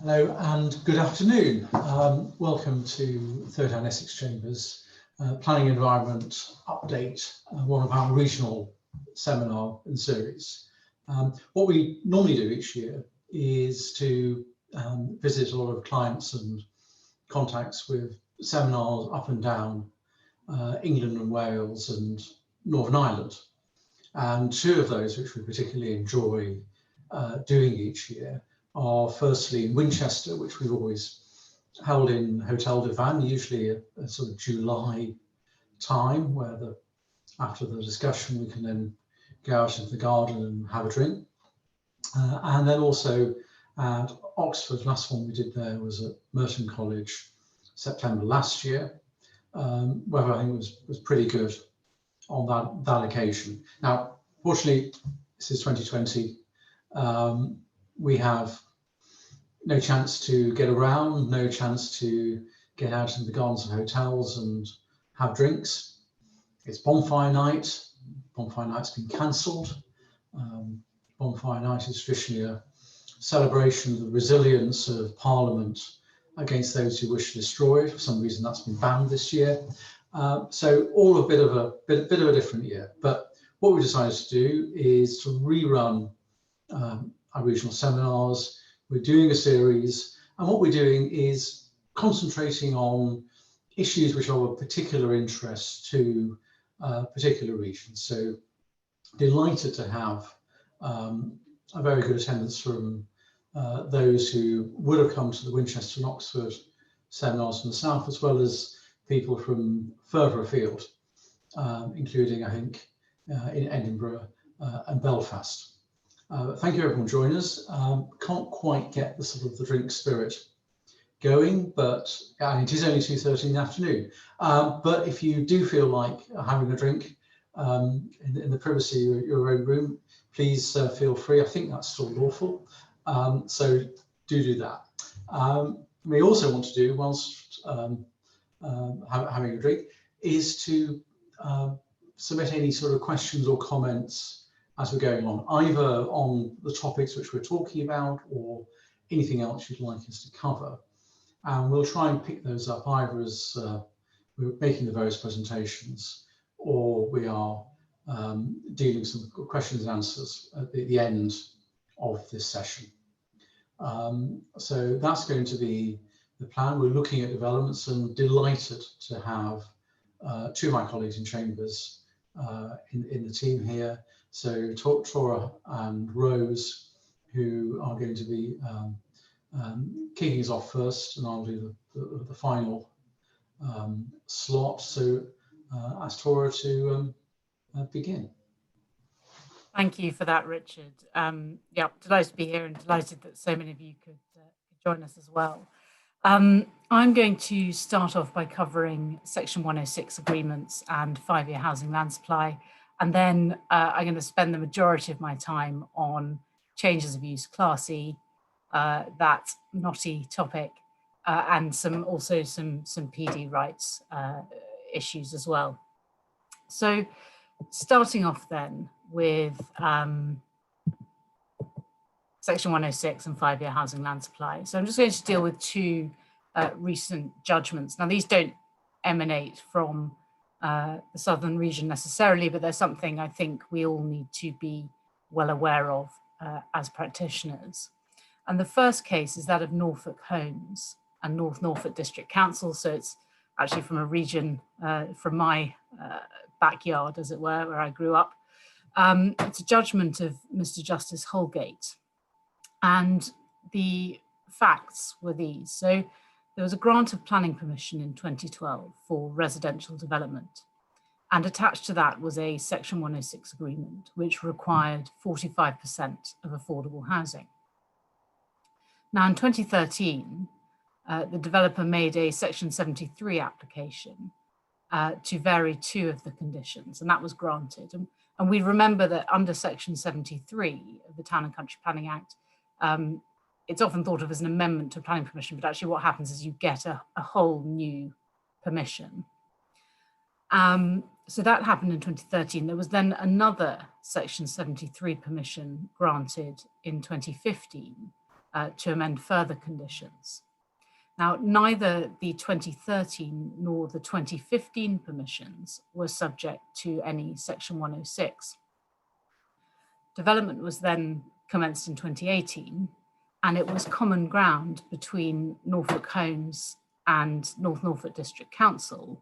Hello and good afternoon. Welcome to Third Hand Essex Chambers Planning Environment Update, one of our regional seminar and series. What we normally do each year is to visit a lot of clients and contacts with seminars up and down England and Wales and Northern Ireland. And two of those which we particularly enjoy doing each year are firstly in Winchester, which we've always held in Hotel de Van, usually a sort of July time, where after the discussion we can then go out into the garden and have a drink. And then also at Oxford, last one we did there was at Merton College, September last year, where I think was pretty good on that occasion. Now, fortunately, this is 2020. We have no chance to get around, no chance to get out in the gardens of hotels and have drinks. It's bonfire night. Bonfire night's been cancelled. Bonfire night is traditionally a celebration of the resilience of Parliament against those who wish to destroy it. For some reason, that's been banned this year. So all a bit of a different year. But what we decided to do is to rerun our regional seminars. We're doing a series, and what we're doing is concentrating on issues which are of particular interest to particular regions. So delighted to have a very good attendance from those who would have come to the Winchester and Oxford seminars from the south, as well as people from further afield, including, I think, in Edinburgh and Belfast. Thank you everyone joining us. Can't quite get the sort of the drink spirit going, but it is only 2:30 in the afternoon. But if you do feel like having a drink in the privacy of your own room, please feel free. I think that's still lawful. So do that. We also want to do, whilst having a drink, is to submit any sort of questions or comments as we're going on, either on the topics which we're talking about or anything else you'd like us to cover. And we'll try and pick those up either as we're making the various presentations, or we are dealing with some questions and answers at the end of this session. So that's going to be the plan. We're looking at developments and delighted to have two of my colleagues in Chambers in the team here. So Tora and Rose, who are going to be kicking us off first, and I'll do the final slot. So ask Tora to begin. Thank you for that, Richard. Yeah, delighted to be here and delighted that so many of you could join us as well. I'm going to start off by covering Section 106 agreements and 5-year housing land supply. And then I'm going to spend the majority of my time on changes of use, Class E, that knotty topic, and also some PD rights issues as well. So starting off then with Section 106 and 5-year housing land supply. So I'm just going to deal with two recent judgments. Now, these don't emanate from the southern region necessarily, but there's something I think we all need to be well aware of as practitioners. And the first case is that of Norfolk Homes and North Norfolk District Council. So it's actually from a region from my backyard, as it were, where I grew up. It's a judgment of Mr. Justice Holgate. And the facts were these. So there was a grant of planning permission in 2012 for residential development. And attached to that was a Section 106 agreement, which required 45% of affordable housing. Now, in 2013, the developer made a Section 73 application to vary two of the conditions, and that was granted. And we remember that under Section 73 of the Town and Country Planning Act, it's often thought of as an amendment to planning permission, but actually what happens is you get a whole new permission. So that happened in 2013. There was then another Section 73 permission granted in 2015 to amend further conditions. Now, neither the 2013 nor the 2015 permissions were subject to any Section 106. Development was then commenced in 2018, and it was common ground between Norfolk Homes and North Norfolk District Council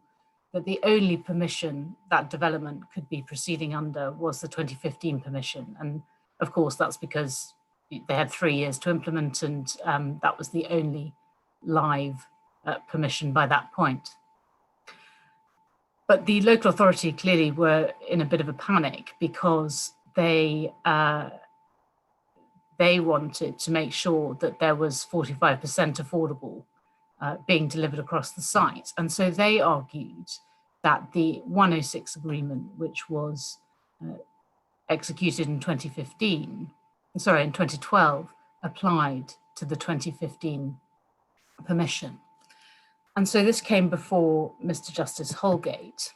that the only permission that development could be proceeding under was the 2015 permission. And of course, that's because they had 3 years to implement, and that was the only live permission by that point. But the local authority clearly were in a bit of a panic because they wanted to make sure that there was 45% affordable being delivered across the site. And so they argued that the 106 agreement, which was executed in 2012, applied to the 2015 permission. And so this came before Mr. Justice Holgate,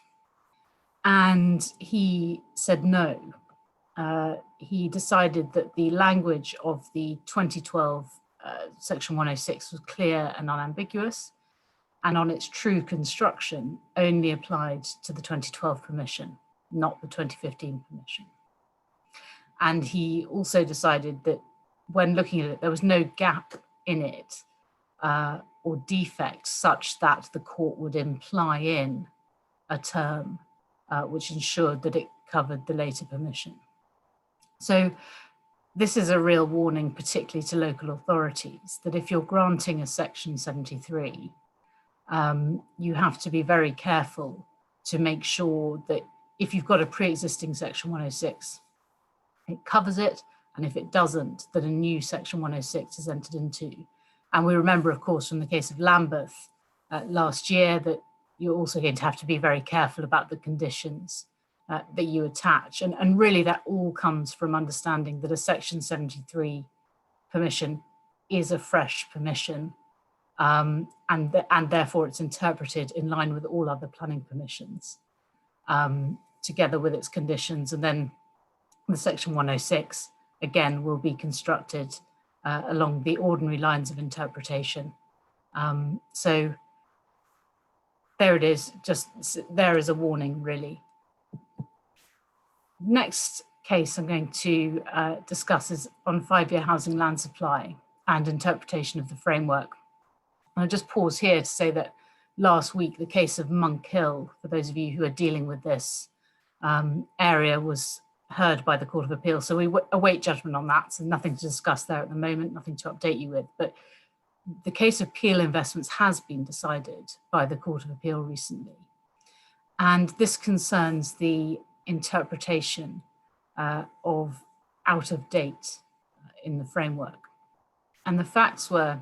and he said no. He decided that the language of the 2012 Section 106 was clear and unambiguous, and on its true construction only applied to the 2012 permission, not the 2015 permission. And he also decided that when looking at it, there was no gap in it or defect such that the court would imply in a term which ensured that it covered the later permission. So this is a real warning, particularly to local authorities, that if you're granting a Section 73, you have to be very careful to make sure that if you've got a pre-existing Section 106, it covers it, and if it doesn't, that a new Section 106 is entered into. And we remember, of course, from the case of Lambeth last year, that you're also going to have to be very careful about the conditions that you attach. And really that all comes from understanding that a Section 73 permission is a fresh permission, and therefore it's interpreted in line with all other planning permissions, together with its conditions. And then the Section 106, again, will be constructed along the ordinary lines of interpretation. So there it is, just there is a warning, really. Next case I'm going to discuss is on 5-year housing land supply and interpretation of the framework. And I'll just pause here to say that last week, the case of Monk Hill, for those of you who are dealing with this area, was heard by the Court of Appeal. So we await judgment on that. So nothing to discuss there at the moment, nothing to update you with. But the case of Peel Investments has been decided by the Court of Appeal recently. And this concerns the interpretation of out of date in the framework. And the facts were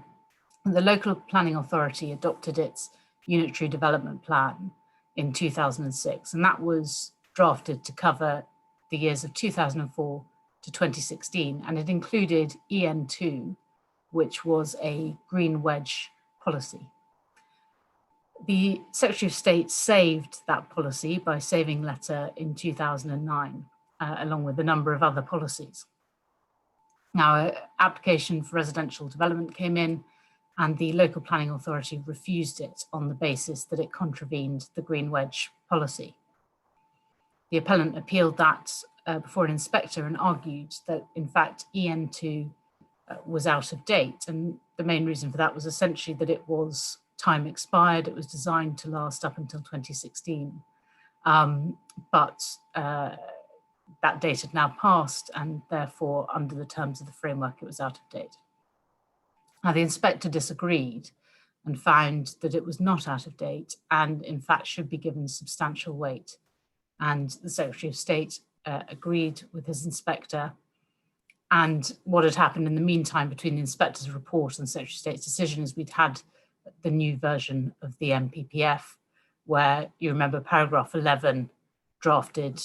the local planning authority adopted its unitary development plan in 2006, and that was drafted to cover the years of 2004 to 2016, and it included EN2, which was a green wedge policy. The Secretary of State saved that policy by saving letter in 2009, along with a number of other policies. Now, an application for residential development came in, and the local planning authority refused it on the basis that it contravened the green wedge policy. The appellant appealed that before an inspector and argued that, in fact, EN2 was out of date. And the main reason for that was essentially that it was time expired. It was designed to last up until 2016. But that date had now passed, and therefore, under the terms of the framework, it was out of date. Now, the inspector disagreed and found that it was not out of date and, in fact, should be given substantial weight. And the Secretary of State agreed with his inspector. And what had happened in the meantime between the inspector's report and the Secretary of State's decision is we'd had the new version of the MPPF, where you remember paragraph 11 drafted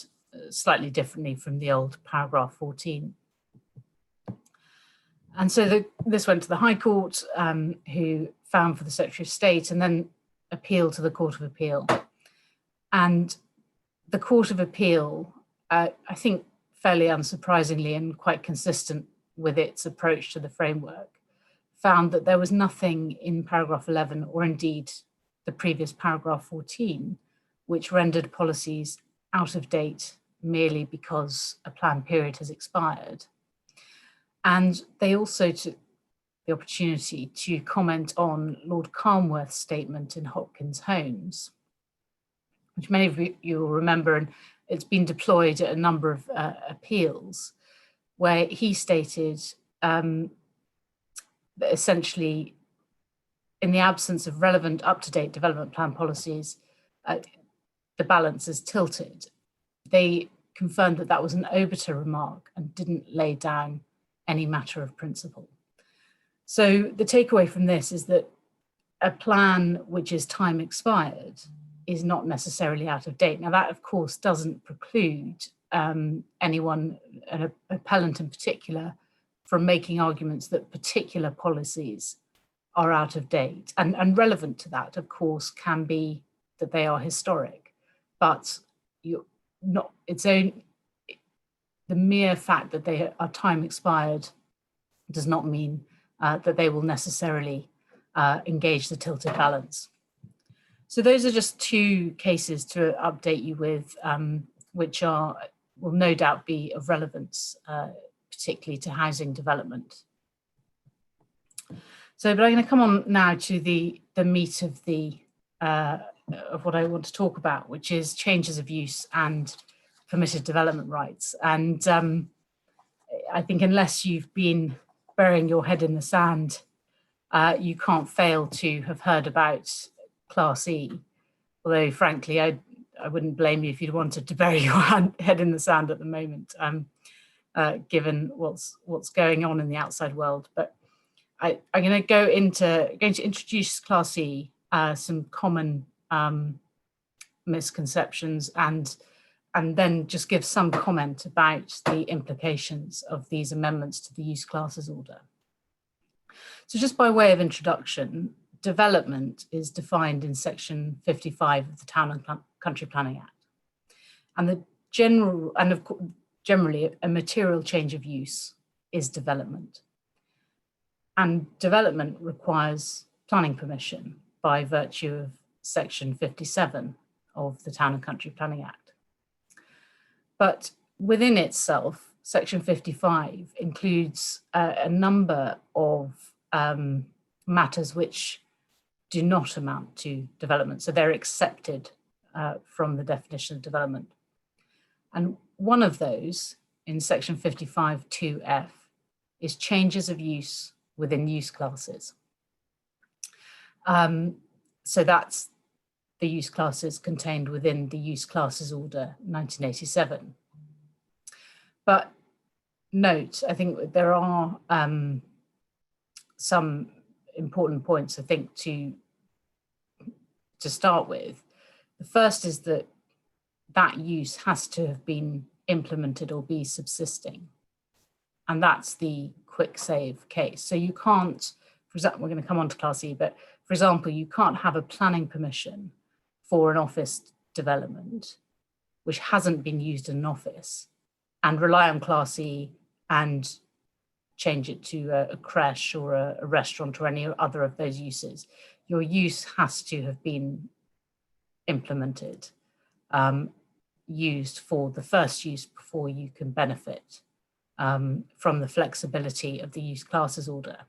slightly differently from the old paragraph 14. And so this went to the High Court, who found for the Secretary of State and then appealed to the Court of Appeal. And the Court of Appeal, I think fairly unsurprisingly and quite consistent with its approach to the framework, found that there was nothing in paragraph 11, or indeed the previous paragraph 14, which rendered policies out of date merely because a plan period has expired. And they also took the opportunity to comment on Lord Carnworth's statement in Hopkins Homes, which many of you will remember, and it's been deployed at a number of appeals, where he stated that essentially, in the absence of relevant up-to-date development plan policies, the balance is tilted. They confirmed that that was an obiter remark and didn't lay down any matter of principle. So the takeaway from this is that a plan which is time expired is not necessarily out of date. Now that, of course, doesn't preclude anyone, an appellant in particular, from making arguments that particular policies are out of date. And relevant to that, of course, can be that they are historic, but the mere fact that they are time expired does not mean that they will necessarily engage the tilted balance. So those are just two cases to update you with, which will no doubt be of relevance, particularly to housing development. So, but I'm going to come on now to the meat of what I want to talk about, which is changes of use and permitted development rights. And I think unless you've been burying your head in the sand, you can't fail to have heard about Class E. Although, frankly, I wouldn't blame you if you'd wanted to bury your head in the sand at the moment, given what's going on in the outside world. But I'm going to introduce Class E, some common misconceptions, and then just give some comment about the implications of these amendments to the use classes order. So just by way of introduction, development is defined in section 55 of the Town and Country Planning Act. And generally a material change of use is development. And development requires planning permission by virtue of section 57 of the Town and Country Planning Act. But within itself, section 55 includes a number of matters which do not amount to development. So they're accepted from the definition of development. And one of those in section 55 2F is changes of use within use classes. So that's the use classes contained within the Use Classes Order 1987. But note, I think there are some important points, I think, to start with. The first is that use has to have been implemented or be subsisting. And that's the quick save case. So you can't, for example, we're going to come on to Class E, but for example, you can't have a planning permission for an office development which hasn't been used in an office and rely on Class E and change it to a creche or a restaurant or any other of those uses. Your use has to have been implemented, used for the first use before you can benefit from the flexibility of the use classes order.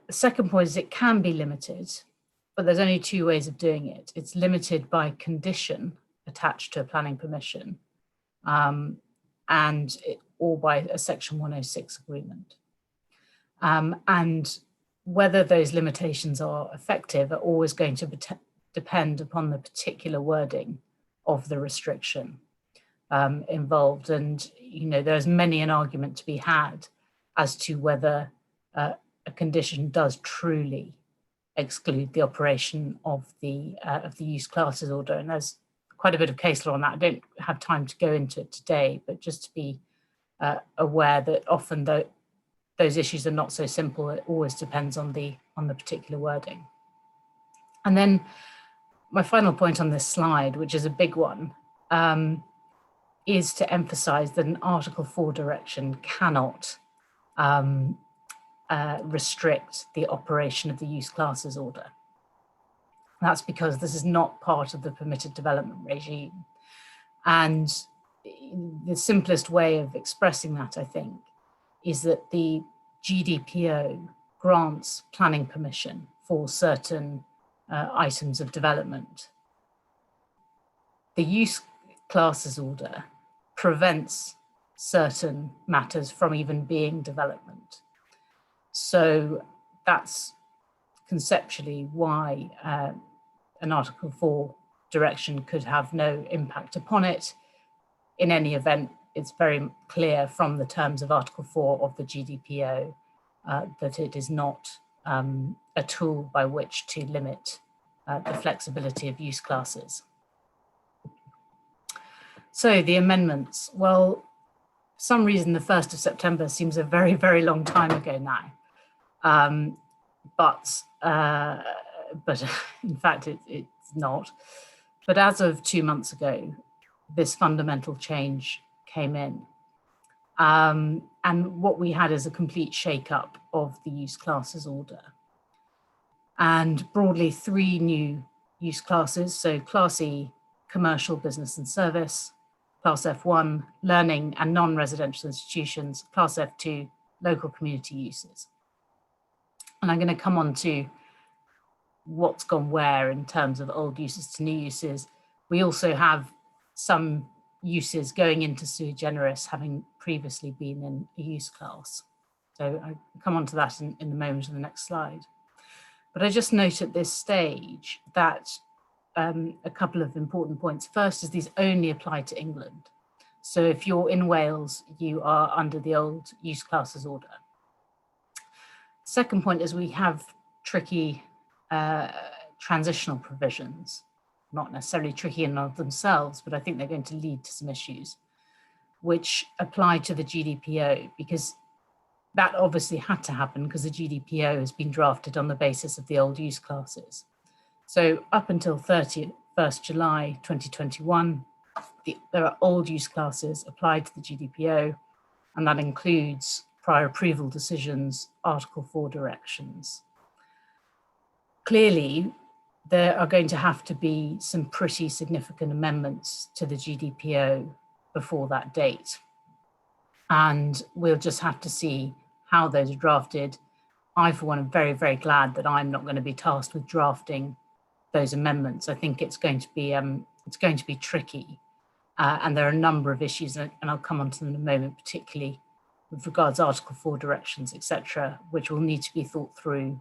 The second point is it can be limited, but there's only two ways of doing it. It's limited by condition attached to a planning permission or by a section 106 agreement. And whether those limitations are effective are always going to depend upon the particular wording of the restriction involved. And, you know, there's many an argument to be had as to whether a condition does truly exclude the operation of the use classes order. And there's quite a bit of case law on that. I don't have time to go into it today, but just to be aware that often those issues are not so simple. It always depends on the particular wording. And then my final point on this slide, which is a big one, is to emphasize that an Article 4 direction cannot restrict the operation of the use classes order. That's because this is not part of the permitted development regime. And the simplest way of expressing that, I think, is that the GDPO grants planning permission for certain items of development. The use classes order prevents certain matters from even being development. So that's conceptually why an Article 4 direction could have no impact upon it. In any event, it's very clear from the terms of Article 4 of the GDPO that it is not a tool by which to limit the flexibility of use classes. So the amendments, well, for some reason, the 1st of September seems a very, very long time ago now. But in fact, it's not. But as of 2 months ago, this fundamental change came in. And what we had is a complete shake-up of the use classes order. And broadly, 3 new use classes. So Class E, commercial, business and service. Class F1, learning and non-residential institutions. Class F2, local community uses. And I'm going to come on to what's gone where in terms of old uses to new uses. We also have some uses going into sui generis having previously been in a use class. So I'll come on to that in a moment in the next slide. But I just note at this stage that a couple of important points. First is these only apply to England. So if you're in Wales, you are under the old use classes order. Second point is we have tricky transitional provisions, not necessarily tricky in and of themselves, but I think they're going to lead to some issues, which apply to the GDPO, because that obviously had to happen because the GDPO has been drafted on the basis of the old use classes. So up until 31st July 2021, there are old use classes applied to the GDPO, and that includes prior approval decisions, Article 4 directions. Clearly, there are going to have to be some pretty significant amendments to the GDPO before that date. And we'll just have to see how those are drafted. I, for one, am very, very glad that I'm not going to be tasked with drafting those amendments. I think it's going to be tricky. And there are a number of issues, and I'll come on to them in a moment, particularly with regards to Article 4 directions, etc., which will need to be thought through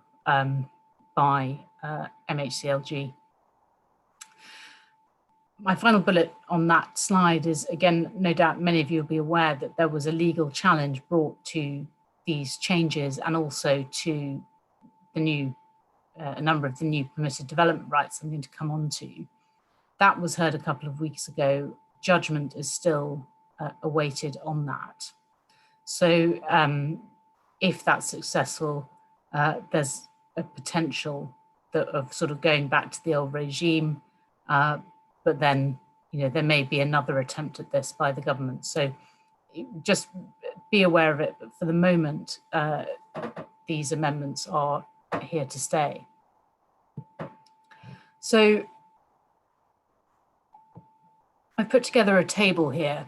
by MHCLG. My final bullet on that slide is, again, no doubt many of you will be aware that there was a legal challenge brought to these changes and also to the new, a number of the new permitted development rights I'm going to come on to. That was heard a couple of weeks ago. Judgment is still awaited on that. So if that's successful, there's a potential of sort of going back to the old regime, but then there may be another attempt at this by the government. So just be aware of it. But for the moment, these amendments are here to stay. So I've put together a table here,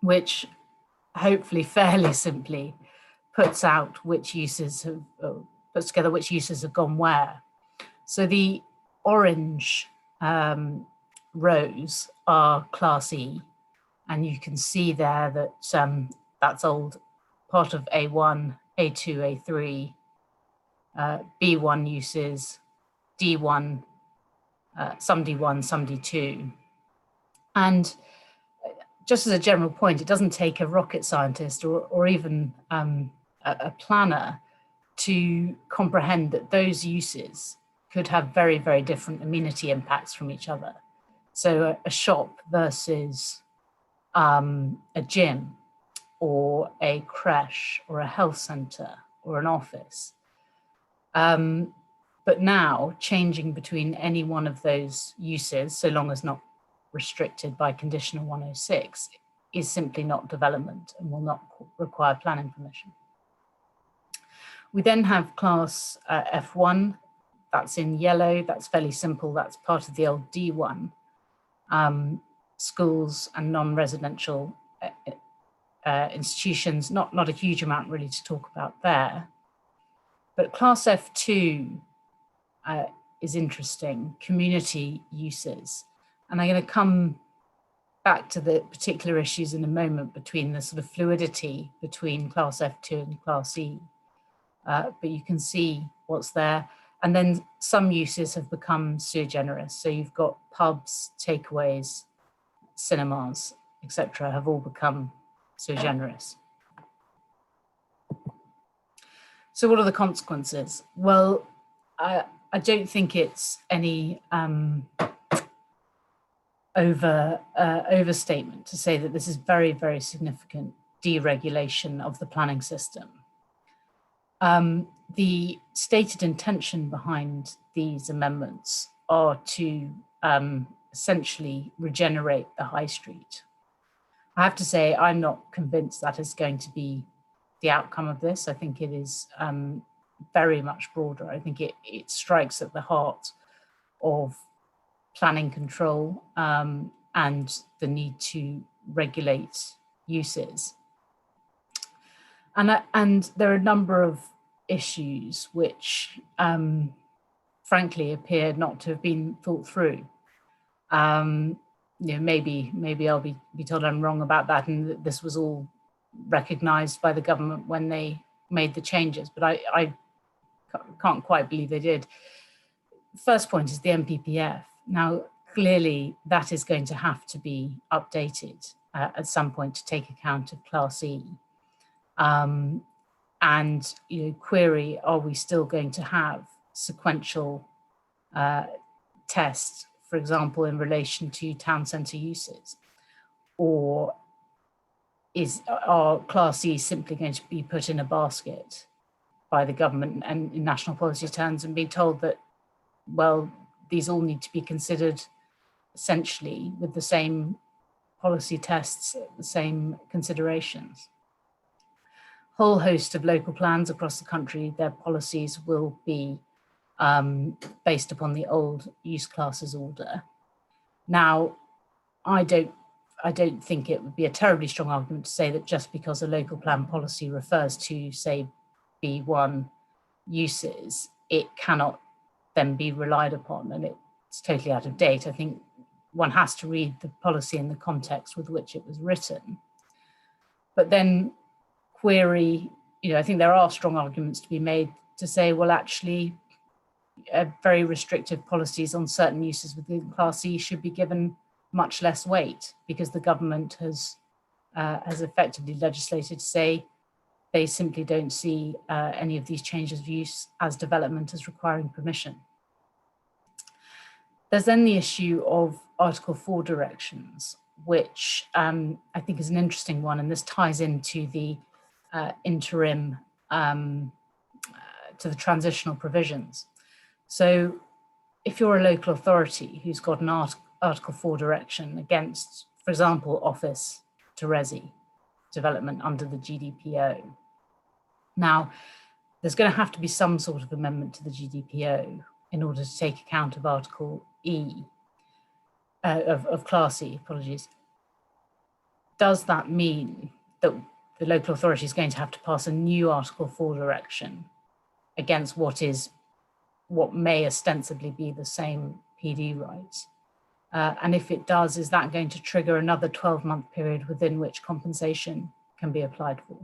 which hopefully fairly simply puts out which uses have puts together which uses have gone where. So the orange rows are Class E, and you can see there that that's old part of A1, A2, A3, B1 uses, D1, some D1, some D2. And just as a general point, it doesn't take a rocket scientist or even a planner to comprehend that those uses could have very, very different amenity impacts from each other. So a shop versus a gym or a creche or a health centre or an office. But now changing between any one of those uses, so long as not restricted by conditional 106, is simply not development and will not require planning permission. We then have class F1, that's in yellow, that's fairly simple, that's part of the old D1, schools and non-residential institutions, not a huge amount really to talk about there. But class F2 is interesting, community uses. And I'm going to come back to the particular issues in a moment between the sort of fluidity between class F2 and class E. But you can see what's there. And then some uses have become sui generis. So you've got pubs, takeaways, cinemas, etc. have all become sui generis. So what are the consequences? Well, I don't think it's any overstatement to say that this is very, very significant deregulation of the planning system. The stated intention behind these amendments are to essentially regenerate the high street. I have to say, I'm not convinced that is going to be the outcome of this. I think it is very much broader. I think it strikes at the heart of planning control and the need to regulate uses. And there are a number of issues which frankly appear not to have been thought through. Maybe I'll be told I'm wrong about that, and that this was all recognized by the government when they made the changes, but I can't quite believe they did. First point is the MPPF. Now, clearly that is going to have to be updated at some point to take account of Class E. And query, are we still going to have sequential tests, for example, in relation to town centre uses? Or are Class E simply going to be put in a basket by the government and in national policy terms and be told that, well, these all need to be considered essentially with the same policy tests, the same considerations? Whole host of local plans across the country, their policies will be based upon the old use classes order. Now, I don't think it would be a terribly strong argument to say that just because a local plan policy refers to, say, B1 uses, it cannot then be relied upon and it's totally out of date. I think one has to read the policy in the context with which it was written. But then query, I think there are strong arguments to be made to say, well, actually, very restrictive policies on certain uses within Class E should be given much less weight because the government has effectively legislated to say they simply don't see any of these changes of use as development as requiring permission. There's then the issue of Article 4 directions, which I think is an interesting one, and this ties into the interim, to the transitional provisions. So if you're a local authority who's got an Article 4 direction against, for example, office to resi development under the GDPO, now there's going to have to be some sort of amendment to the GDPO in order to take account of Article E, of Class E, apologies. Does that mean that the local authority is going to have to pass a new Article 4 direction against what may ostensibly be the same PD rights? And if it does, is that going to trigger another 12-month period within which compensation can be applied for?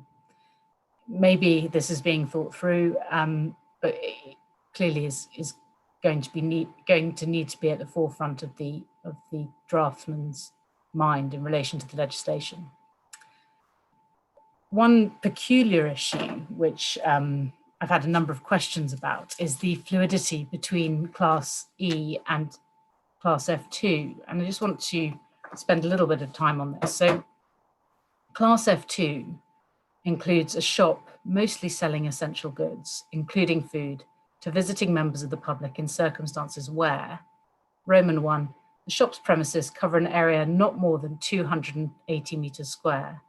Maybe this is being thought through, but it clearly is going to need to be at the forefront of the draftsman's mind in relation to the legislation. One peculiar issue, which I've had a number of questions about, is the fluidity between Class E and Class F2. And I just want to spend a little bit of time on this. So Class F2 includes a shop mostly selling essential goods, including food, to visiting members of the public in circumstances where, Roman 1, the shop's premises cover an area not more than 280 meters square,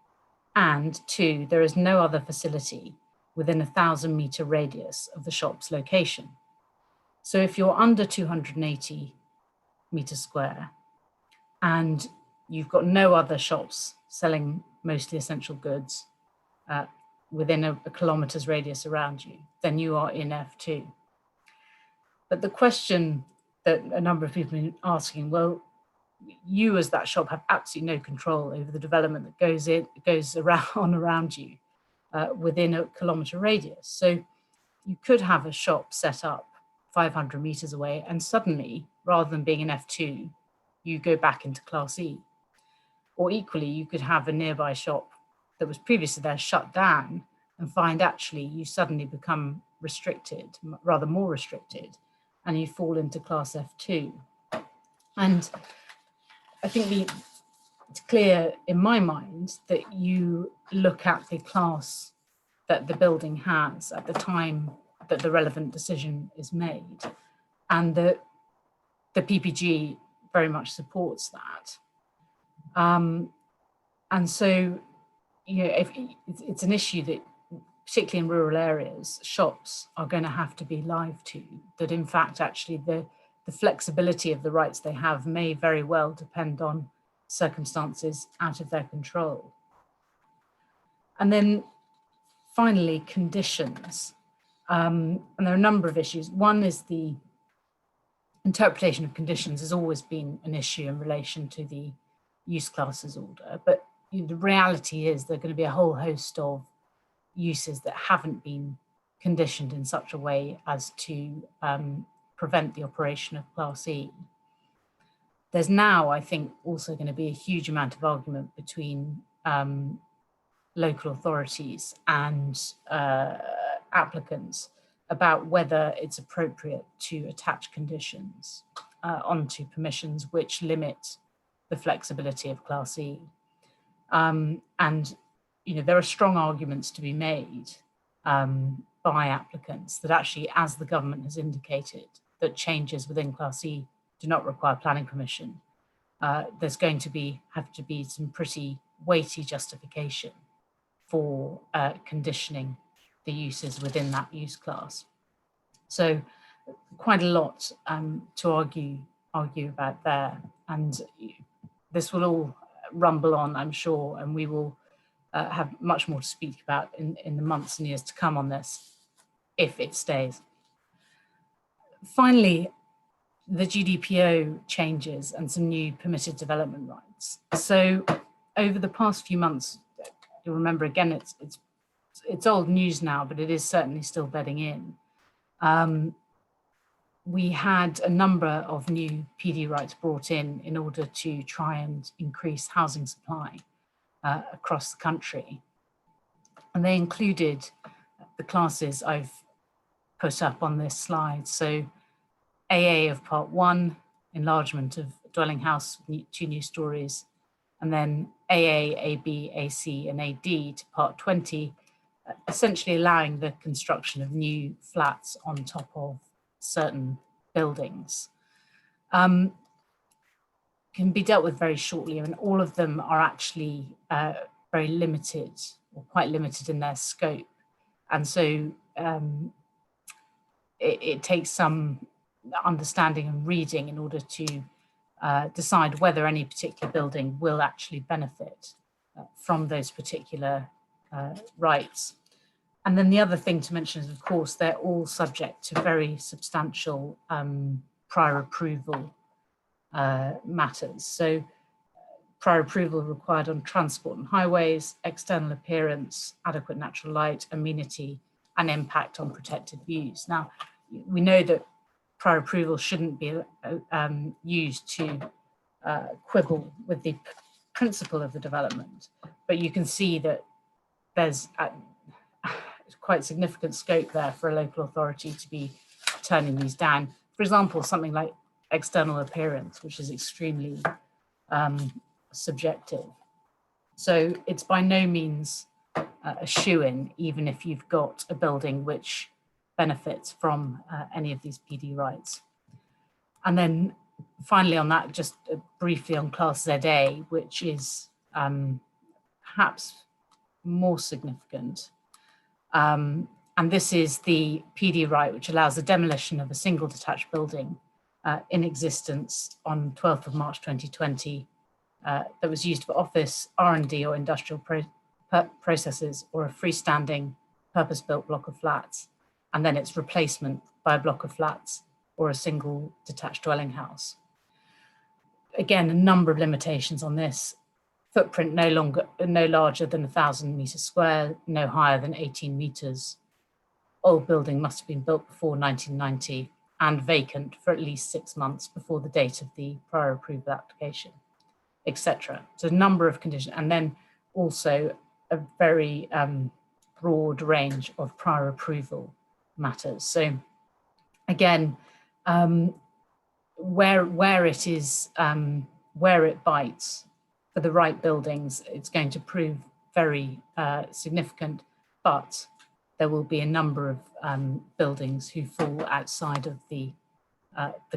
and 2, there is no other facility within a 1,000-metre radius of the shop's location. So if you're under 280 metres square and you've got no other shops selling mostly essential goods within a kilometre's radius around you, then you are in F2. But the question that a number of people have been asking, well, you as that shop have absolutely no control over the development that goes around you within a kilometre radius. So you could have a shop set up 500 metres away, and suddenly, rather than being in F2, you go back into Class E. Or equally, you could have a nearby shop that was previously there shut down and find actually you suddenly become restricted, rather more restricted, and you fall into Class F2. And I think it's clear in my mind that you look at the class that the building has at the time that the relevant decision is made, and the PPG very much supports that. And so, you know, if it's an issue that, particularly in rural areas, shops are going to have to be live to, that in fact, actually the flexibility of the rights they have may very well depend on circumstances out of their control. And then finally, conditions. And there are a number of issues. One is the interpretation of conditions has always been an issue in relation to the use classes order, but the reality is there are going to be a whole host of uses that haven't been conditioned in such a way as to prevent the operation of Class E. There's now, I think, also going to be a huge amount of argument between local authorities and applicants about whether it's appropriate to attach conditions onto permissions which limit the flexibility of Class E. And you know, there are strong arguments to be made by applicants that actually, as the government has indicated, that changes within Class E do not require planning permission. There's going to have to be some pretty weighty justification for conditioning the uses within that use class. So quite a lot to argue about there, and this will all rumble on, I'm sure, and we will have much more to speak about in the months and years to come on this, if it stays. Finally, the GDPO changes and some new permitted development rights. So over the past few months, you'll remember again, it's old news now, but it is certainly still bedding in. We had a number of new PD rights brought in order to try and increase housing supply across the country. And they included the classes I've put up on this slide. So AA of Part 1, enlargement of dwelling house with 2 new stories, and then AA, AB, AC, and AD to Part 20, essentially allowing the construction of new flats on top of certain buildings. Can be dealt with very shortly, and all of them are actually very limited, or quite limited in their scope. And so it takes some understanding and reading in order to decide whether any particular building will actually benefit from those particular rights. And then the other thing to mention is, of course, they're all subject to very substantial prior approval matters. So prior approval required on transport and highways, external appearance, adequate natural light, amenity, and impact on protected views. Now, we know that prior approval shouldn't be used to quibble with the principle of the development, but you can see that there's quite significant scope there for a local authority to be turning these down. For example, something like external appearance, which is extremely subjective. So it's by no means a shoo-in, even if you've got a building which benefits from any of these PD rights. And then finally on that, just briefly on Class ZA, which is perhaps more significant. And this is the PD right, which allows the demolition of a single detached building in existence on 12th of March 2020 that was used for office, R&D or industrial processes, or a freestanding purpose-built block of flats, and then its replacement by a block of flats or a single detached dwelling house. Again, a number of limitations on this. Footprint no larger than 1,000 meters square, no higher than 18 meters. Old building must have been built before 1990 and vacant for at least 6 months before the date of the prior approval application, etc. So a number of conditions, and then also a very broad range of prior approval matters. So again, where it bites for the right buildings, it's going to prove very significant, but there will be a number of buildings who fall outside of the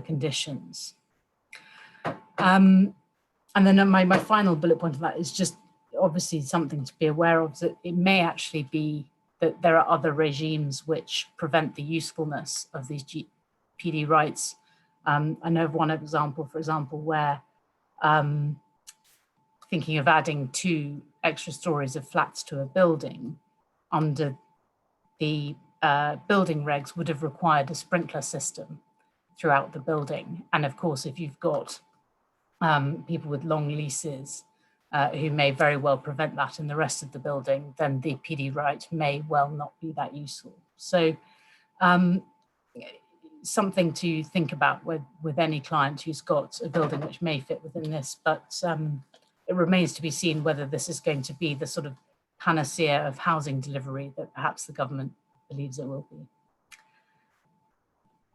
conditions. And then my final bullet point of that is just obviously something to be aware of, that it may actually be that there are other regimes which prevent the usefulness of these PD rights. I know of one example, for example, where thinking of adding 2 extra stories of flats to a building under the building regs would have required a sprinkler system throughout the building. And of course, if you've got people with long leases who may very well prevent that in the rest of the building, then the PD right may well not be that useful. So something to think about with any client who's got a building which may fit within this, but it remains to be seen whether this is going to be the sort of panacea of housing delivery that perhaps the government believes it will be.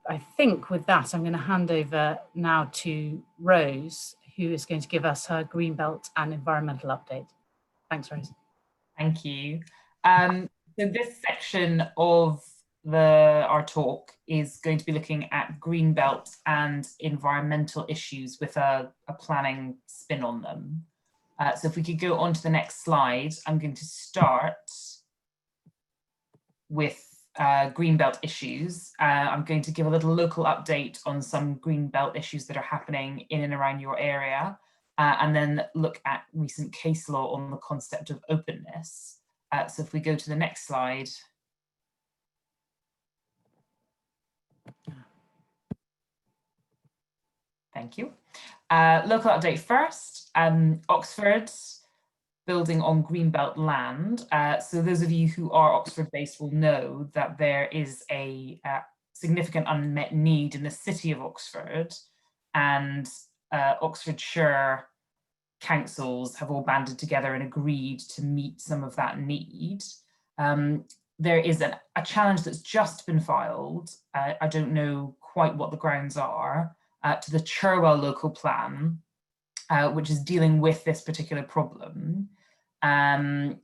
I think with that, I'm going to hand over now to Rose, who is going to give us her Greenbelt and environmental update. Thanks, Rose. Thank you. So this section of our talk is going to be looking at Greenbelt and environmental issues with a planning spin on them. So if we could go on to the next slide, I'm going to start with Greenbelt issues. I'm going to give a little local update on some Greenbelt issues that are happening in and around your area, and then look at recent case law on the concept of openness. So if we go to the next slide. Thank you. Local update first. Oxford, building on Greenbelt land. So those of you who are Oxford based will know that there is a significant unmet need in the city of Oxford, and Oxfordshire councils have all banded together and agreed to meet some of that need. There is a challenge that's just been filed. I don't know quite what the grounds are, to the Cherwell local plan, which is dealing with this particular problem. And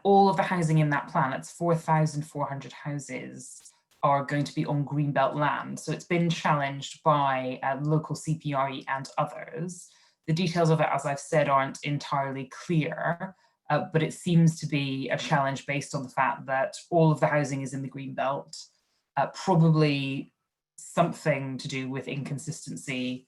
all of the housing in that plan, it's 4,400 houses, are going to be on Greenbelt land. So it's been challenged by local CPRE and others. The details of it, as I've said, aren't entirely clear, but it seems to be a challenge based on the fact that all of the housing is in the Greenbelt, probably something to do with inconsistency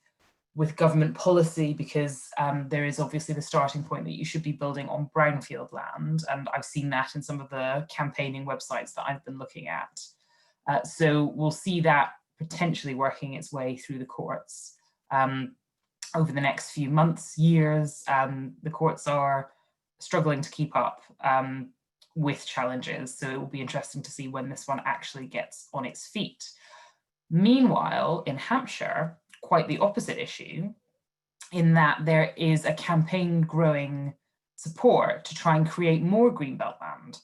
with government policy, because there is obviously the starting point that you should be building on brownfield land, and I've seen that in some of the campaigning websites that I've been looking at. So we'll see that potentially working its way through the courts over the next few months, years. The courts are struggling to keep up with challenges, so it will be interesting to see when this one actually gets on its feet. Meanwhile, in Hampshire, quite the opposite issue, in that there is a campaign growing support to try and create more Greenbelt land.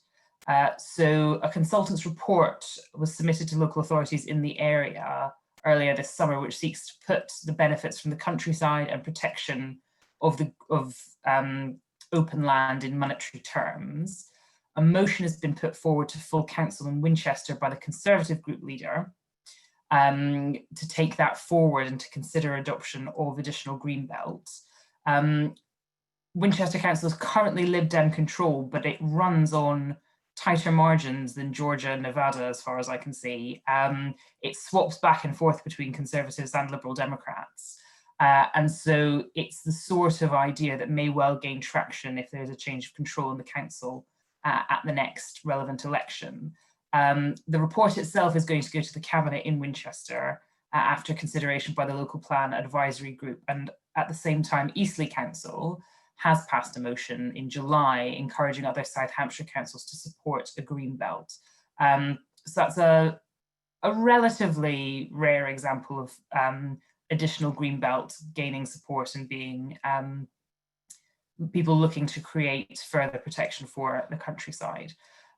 So a consultant's report was submitted to local authorities in the area earlier this summer, which seeks to put the benefits from the countryside and protection of open land in monetary terms. A motion has been put forward to full council in Winchester by the Conservative group leader, to take that forward and to consider adoption of additional Greenbelt. Winchester Council is currently Lib Dem control, but it runs on tighter margins than Georgia and Nevada, as far as I can see. It swaps back and forth between Conservatives and Liberal Democrats. And so it's the sort of idea that may well gain traction if there's a change of control in the council at the next relevant election. The report itself is going to go to the cabinet in Winchester after consideration by the local plan advisory group. And at the same time, Eastleigh Council has passed a motion in July encouraging other South Hampshire councils to support a green belt. So that's a relatively rare example of additional green belt gaining support and being people looking to create further protection for the countryside.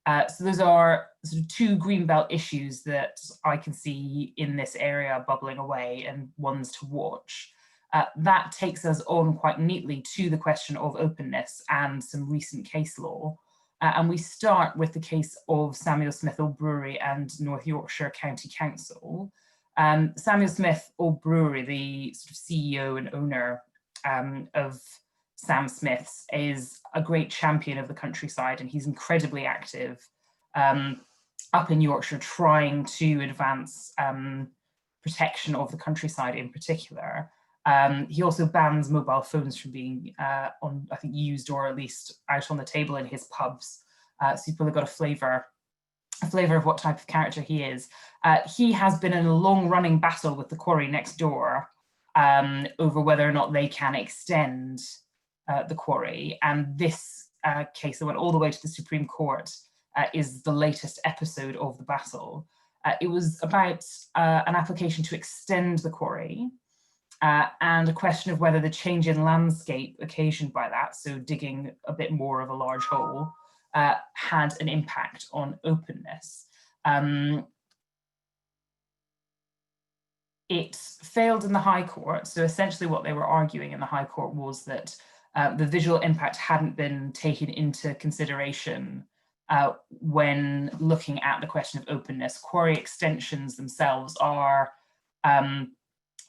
So those are sort of two green belt issues that I can see in this area bubbling away and ones to watch. That takes us on quite neatly to the question of openness and some recent case law. And we start with the case of Samuel Smith Old Brewery and North Yorkshire County Council. Samuel Smith Old Brewery, the sort of CEO and owner of Sam Smith's, is a great champion of the countryside, and he's incredibly active up in Yorkshire trying to advance protection of the countryside in particular. He also bans mobile phones from being on, I think, used or at least out on the table in his pubs. So you've probably got a flavour of what type of character he is. He has been in a long-running battle with the quarry next door over whether or not they can extend the quarry. And this case that went all the way to the Supreme Court is the latest episode of the battle. It was about an application to extend the quarry. And a question of whether the change in landscape occasioned by that, so digging a bit more of a large hole, had an impact on openness. It failed in the High Court. So essentially what they were arguing in the High Court was that the visual impact hadn't been taken into consideration when looking at the question of openness. Quarry extensions themselves are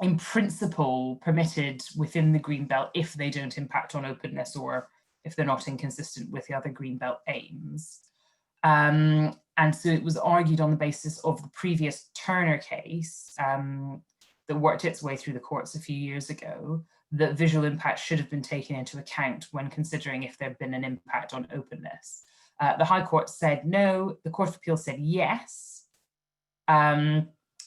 in principle permitted within the green belt if they don't impact on openness or if they're not inconsistent with the other green belt aims. And so it was argued on the basis of the previous Turner case that worked its way through the courts a few years ago, that visual impact should have been taken into account when considering if there'd been an impact on openness. The High Court said no, the Court of Appeal said yes.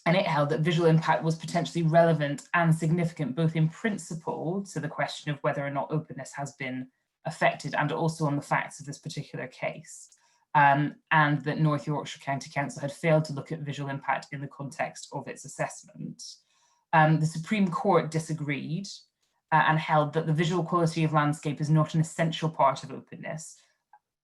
And it held that visual impact was potentially relevant and significant, both in principle to the question of whether or not openness has been affected and also on the facts of this particular case. And that North Yorkshire County Council had failed to look at visual impact in the context of its assessment. The Supreme Court disagreed and held that the visual quality of landscape is not an essential part of openness,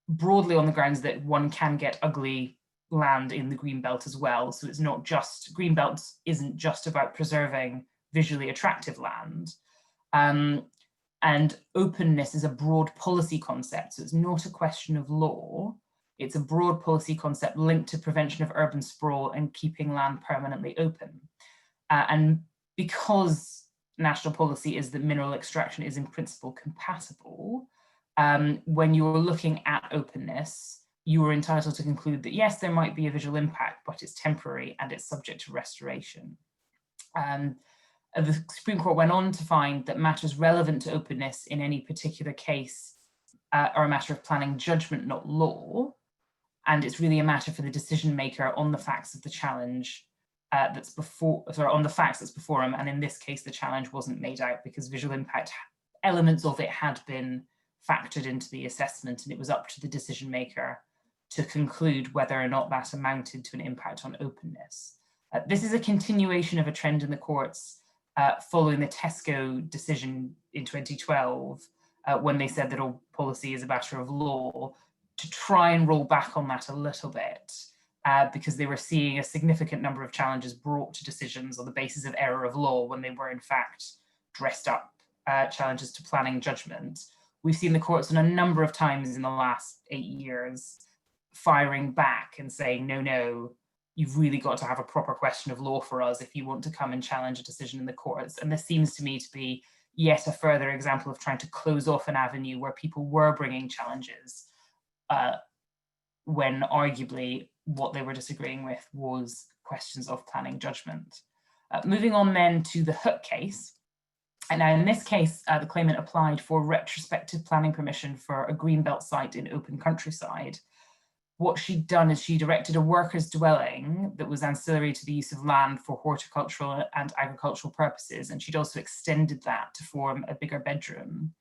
broadly on the grounds that one can get ugly land in the greenbelt as well. So it's not just, greenbelt isn't just about preserving visually attractive land. And openness is a broad policy concept. So it's not a question of law. It's a broad policy concept linked to prevention of urban sprawl and keeping land permanently open. And because national policy is that mineral extraction is in principle compatible, when you're looking at openness, you are entitled to conclude that yes, there might be a visual impact, but it's temporary and it's subject to restoration. The Supreme Court went on to find that matters relevant to openness in any particular case are a matter of planning judgment, not law. And it's really a matter for the decision maker on the facts of the challenge on the facts that's before him. And in this case, the challenge wasn't made out because visual impact elements of it had been factored into the assessment, and it was up to the decision maker to conclude whether or not that amounted to an impact on openness. This is a continuation of a trend in the courts following the Tesco decision in 2012, when they said that all policy is a matter of law, to try and roll back on that a little bit, because they were seeing a significant number of challenges brought to decisions on the basis of error of law when they were in fact dressed up challenges to planning judgment. We've seen the courts on a number of times in the last 8 years firing back and saying, no, you've really got to have a proper question of law for us if you want to come and challenge a decision in the courts. And this seems to me to be yet a further example of trying to close off an avenue where people were bringing challenges when arguably what they were disagreeing with was questions of planning judgment. Moving on then to the Hook case. And now in this case, the claimant applied for retrospective planning permission for a greenbelt site in open countryside. What she'd done is she erected a worker's dwelling that was ancillary to the use of land for horticultural and agricultural purposes, and she'd also extended that to form a bigger bedroom.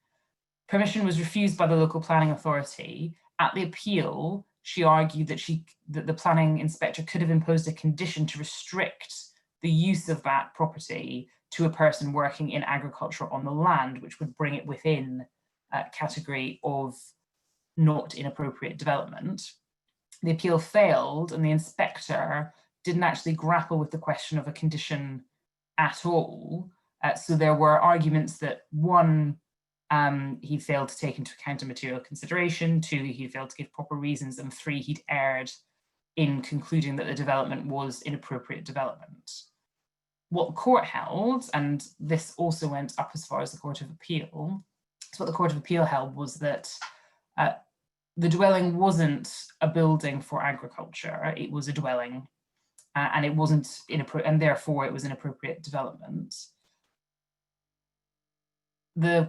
Permission was refused by the local planning authority. At the appeal, she argued that the planning inspector could have imposed a condition to restrict the use of that property to a person working in agriculture on the land, which would bring it within a category of not inappropriate development. The appeal failed, and the inspector didn't actually grapple with the question of a condition at all. So there were arguments that, one, he failed to take into account a material consideration, two, he failed to give proper reasons, and three, he'd erred in concluding that the development was inappropriate development. What the court held, and this also went up as far as the Court of Appeal, so what the Court of Appeal held was that the dwelling wasn't a building for agriculture, it was a dwelling, and it wasn't inappropriate, and therefore it was inappropriate development. The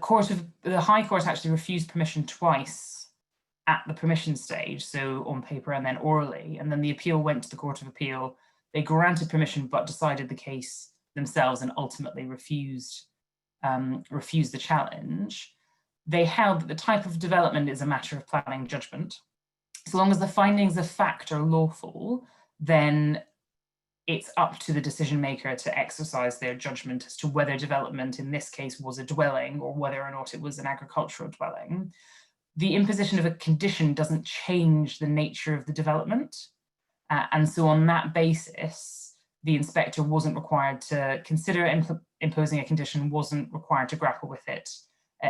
High Court actually refused permission twice at the permission stage, so on paper and then orally, and then the appeal went to the Court of Appeal. They granted permission but decided the case themselves and ultimately refused the challenge. They held that the type of development is a matter of planning judgment. So long as the findings of fact are lawful, then it's up to the decision maker to exercise their judgment as to whether development in this case was a dwelling or whether or not it was an agricultural dwelling. The imposition of a condition doesn't change the nature of the development. And so on that basis, the inspector wasn't required to consider imposing a condition, wasn't required to grapple with it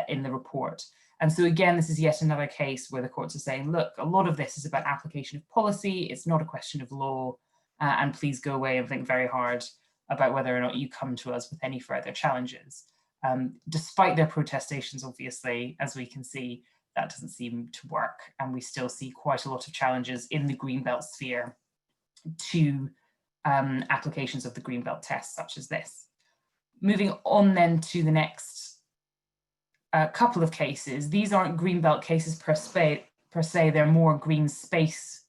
in the report. And so again, this is yet another case where the courts are saying, look, a lot of this is about application of policy, it's not a question of law, and please go away and think very hard about whether or not you come to us with any further challenges. Despite their protestations, obviously, as we can see, that doesn't seem to work, and we still see quite a lot of challenges in the Greenbelt sphere to applications of the Greenbelt test, such as this. Moving on then to the next couple of cases. These aren't Greenbelt cases per se, they're more green space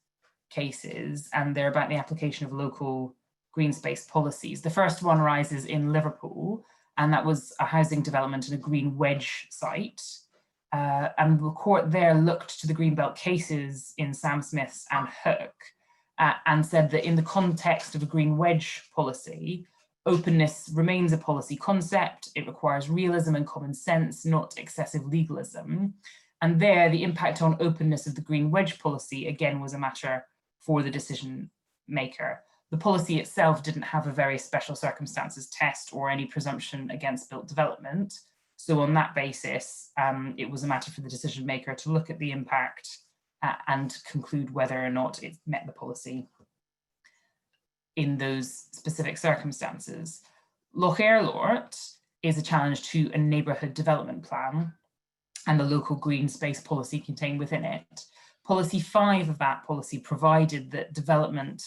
cases, and they're about the application of local green space policies. The first one arises in Liverpool, and that was a housing development in a green wedge site. And the court there looked to the Greenbelt cases in Sam Smith's and Hook, and said that in the context of a green wedge policy, openness remains a policy concept. It requires realism and common sense, not excessive legalism. And there, the impact on openness of the green wedge policy, again, was a matter for the decision maker. The policy itself didn't have a very special circumstances test or any presumption against built development. So on that basis, it was a matter for the decision maker to look at the impact and conclude whether or not it met the policy in those specific circumstances. Loch Airlort is a challenge to a neighbourhood development plan and the local green space policy contained within it. Policy 5 of that policy provided that development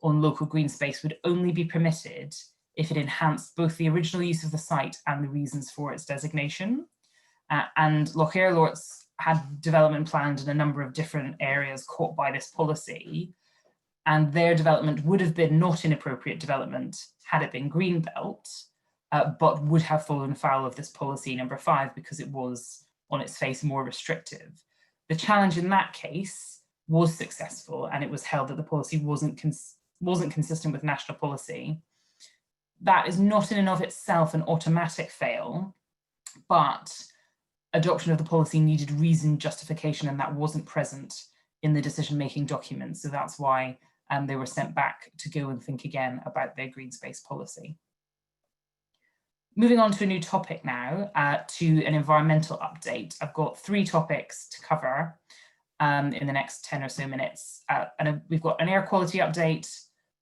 on local green space would only be permitted if it enhanced both the original use of the site and the reasons for its designation. And Loch Airlort's had development planned in a number of different areas caught by this policy, and their development would have been not inappropriate development had it been Greenbelt, but would have fallen foul of this policy number 5 because it was on its face more restrictive. The challenge in that case was successful, and it was held that the policy wasn't consistent with national policy. That is not in and of itself an automatic fail, but adoption of the policy needed reasoned justification, and that wasn't present in the decision-making documents. So that's why they were sent back to go and think again about their green space policy. Moving on to a new topic now, to an environmental update. I've got 3 topics to cover in the next 10 or so minutes. We've got an air quality update,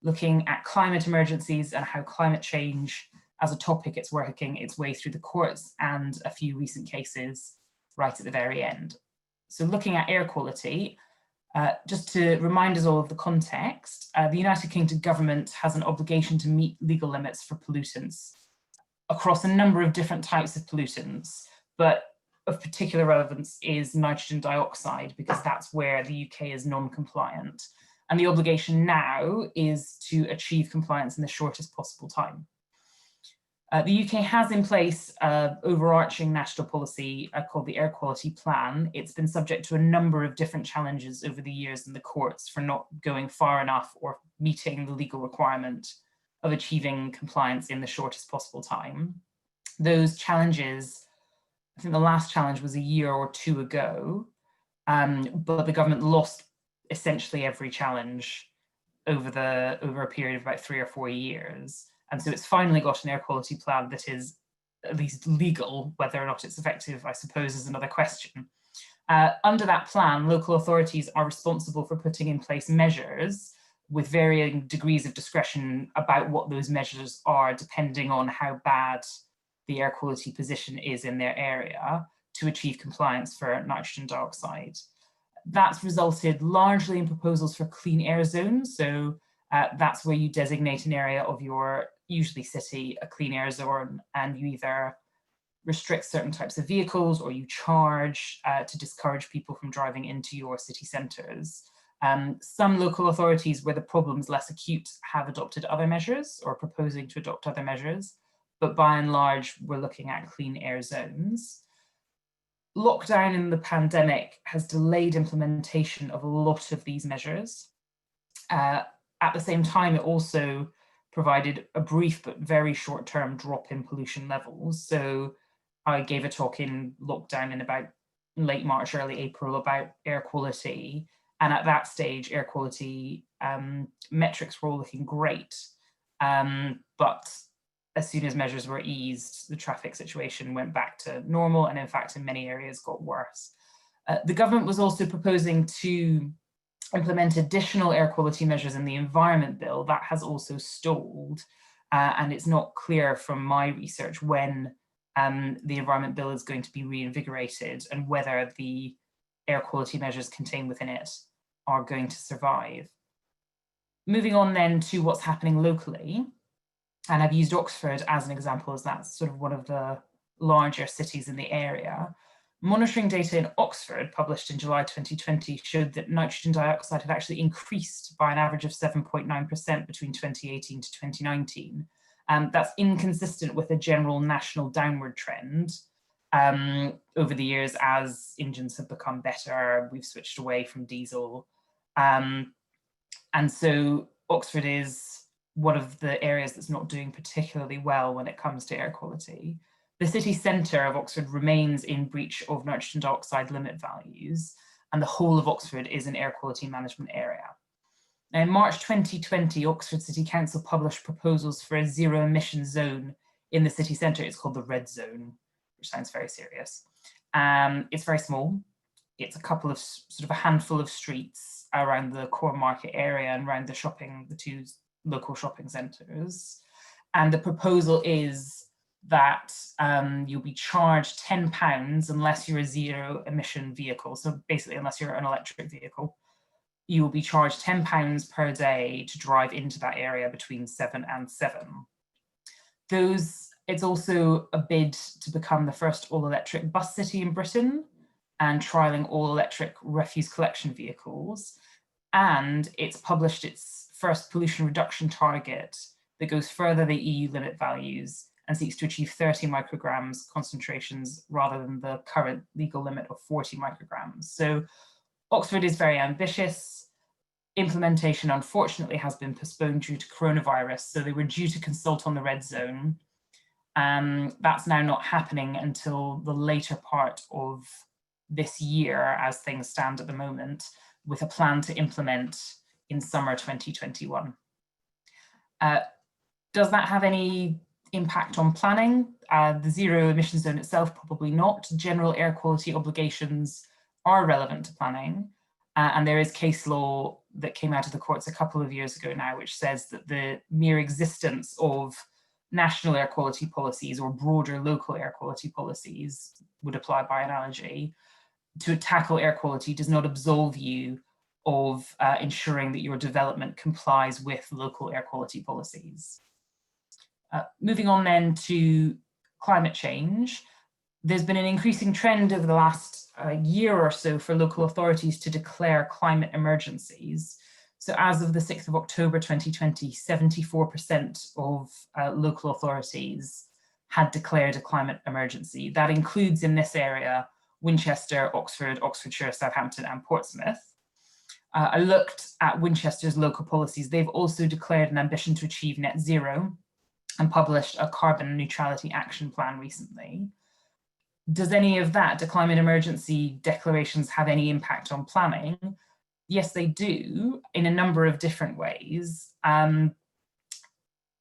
looking at climate emergencies and how climate change as a topic it's working its way through the courts, and a few recent cases right at the very end. So looking at air quality, Just to remind us all of the context, the United Kingdom government has an obligation to meet legal limits for pollutants across a number of different types of pollutants, but of particular relevance is nitrogen dioxide, because that's where the UK is non-compliant. And the obligation now is to achieve compliance in the shortest possible time. The UK has in place an overarching national policy called the Air Quality Plan. It's been subject to a number of different challenges over the years in the courts for not going far enough or meeting the legal requirement of achieving compliance in the shortest possible time. Those challenges, I think the last challenge was a year or two ago, but the government lost essentially every challenge over a period of about 3 or 4 years. And so it's finally got an air quality plan that is at least legal. Whether or not it's effective, I suppose, is another question. Under that plan, local authorities are responsible for putting in place measures with varying degrees of discretion about what those measures are, depending on how bad the air quality position is in their area, to achieve compliance for nitrogen dioxide. That's resulted largely in proposals for clean air zones. So that's where you designate an area of your, usually city, a clean air zone, and you either restrict certain types of vehicles or you charge to discourage people from driving into your city centres. Some local authorities where the problem's less acute have adopted other measures or proposing to adopt other measures, but by and large, we're looking at clean air zones. Lockdown in the pandemic has delayed implementation of a lot of these measures. At the same time, it also provided a brief but very short-term drop in pollution levels. So I gave a talk in lockdown in about late March, early April about air quality. And at that stage, air quality metrics were all looking great. But as soon as measures were eased, the traffic situation went back to normal, and in fact, in many areas got worse. The government was also proposing to implement additional air quality measures in the Environment Bill. That has also stalled, and it's not clear from my research when the Environment Bill is going to be reinvigorated and whether the air quality measures contained within it are going to survive. Moving on then to what's happening locally, and I've used Oxford as an example, as that's sort of one of the larger cities in the area. Monitoring data in Oxford, published in July 2020, showed that nitrogen dioxide had actually increased by an average of 7.9% between 2018 to 2019. That's inconsistent with a general national downward trend over the years as engines have become better, we've switched away from diesel. And so Oxford is one of the areas that's not doing particularly well when it comes to air quality. The city centre of Oxford remains in breach of nitrogen dioxide limit values, and the whole of Oxford is an air quality management area. Now, in March 2020, Oxford City Council published proposals for a zero emission zone in the city centre. It's called the Red Zone, which sounds very serious. It's very small. It's a couple of a handful of streets around the core market area and around the two local shopping centres. And the proposal is that you'll be charged £10 unless you're a zero emission vehicle. So basically, unless you're an electric vehicle, you will be charged £10 per day to drive into that area between 7 and 7. It's also a bid to become the first all-electric bus city in Britain and trialling all-electric refuse collection vehicles. And it's published its first pollution reduction target that goes further the EU limit values and seeks to achieve 30 micrograms concentrations rather than the current legal limit of 40 micrograms. So Oxford is very ambitious. Implementation, unfortunately, has been postponed due to coronavirus. So they were due to consult on the red zone. That's now not happening until the later part of this year, as things stand at the moment, with a plan to implement in summer 2021. Does that have any impact on planning? The zero emission zone itself, probably not. General air quality obligations are relevant to planning. And there is case law that came out of the courts a couple of years ago now, which says that the mere existence of national air quality policies or broader local air quality policies would apply by analogy to tackle air quality does not absolve you of ensuring that your development complies with local air quality policies. Moving on then to climate change, there's been an increasing trend over the last year or so for local authorities to declare climate emergencies. So as of the 6th of October 2020, 74% of local authorities had declared a climate emergency. That includes in this area Winchester, Oxford, Oxfordshire, Southampton and Portsmouth. I looked at Winchester's local policies. They've also declared an ambition to achieve net zero and published a carbon neutrality action plan recently. Does any of that, do climate emergency declarations have any impact on planning? Yes, they do, in a number of different ways.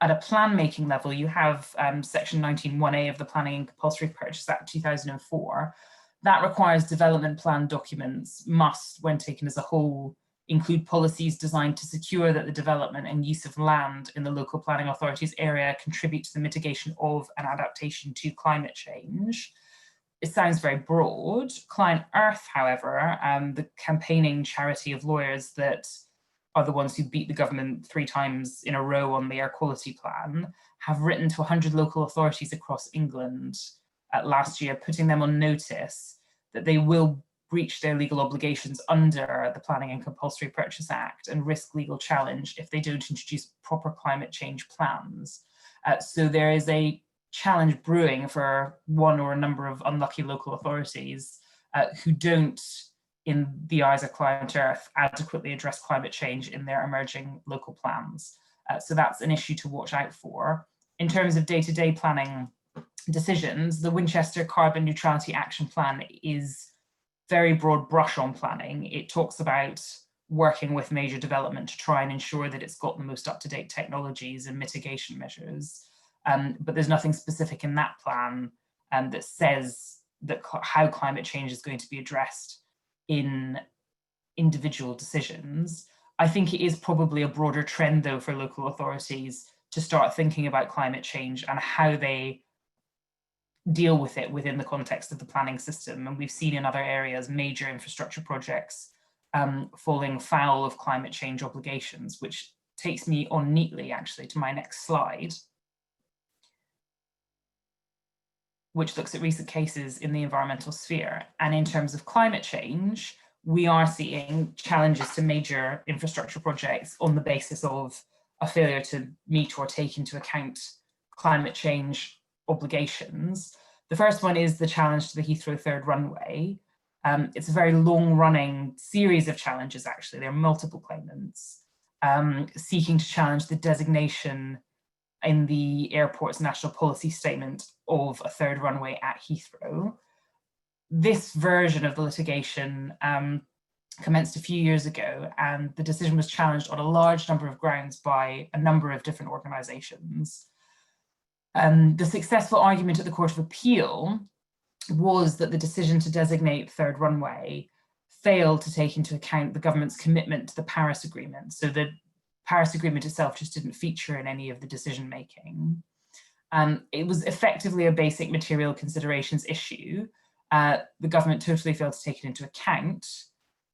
At a plan making level, you have section 19(1)(a) of the Planning and Compulsory Purchase Act 2004. That requires development plan documents must, when taken as a whole, include policies designed to secure that the development and use of land in the local planning authority's area contribute to the mitigation of and adaptation to climate change. It sounds very broad. Client Earth, however, the campaigning charity of lawyers that are the ones who beat the government 3 times in a row on the air quality plan, have written to 100 local authorities across England last year, putting them on notice that they will breach their legal obligations under the Planning and Compulsory Purchase Act and risk legal challenge if they don't introduce proper climate change plans. So there is a challenge brewing for one or a number of unlucky local authorities who don't, in the eyes of Client Earth, adequately address climate change in their emerging local plans. So that's an issue to watch out for. In terms of day-to-day planning decisions, the Winchester Carbon Neutrality Action Plan is very broad brush on planning. It talks about working with major development to try and ensure that it's got the most up-to-date technologies and mitigation measures. But there's nothing specific in that plan that says that how climate change is going to be addressed in individual decisions. I think it is probably a broader trend, though, for local authorities to start thinking about climate change and how they deal with it within the context of the planning system. And we've seen in other areas major infrastructure projects falling foul of climate change obligations, which takes me on neatly, actually, to my next slide, which looks at recent cases in the environmental sphere. And in terms of climate change, we are seeing challenges to major infrastructure projects on the basis of a failure to meet or take into account climate change obligations. The first one is the challenge to the Heathrow third runway. It's a very long-running series of challenges, actually. There are multiple claimants seeking to challenge the designation in the airport's national policy statement of a third runway at Heathrow. This version of the litigation commenced a few years ago, and the decision was challenged on a large number of grounds by a number of different organisations. The successful argument at the Court of Appeal was that the decision to designate third runway failed to take into account the government's commitment to the Paris Agreement. So the Paris Agreement itself just didn't feature in any of the decision making. It was effectively a basic material considerations issue. The government totally failed to take it into account.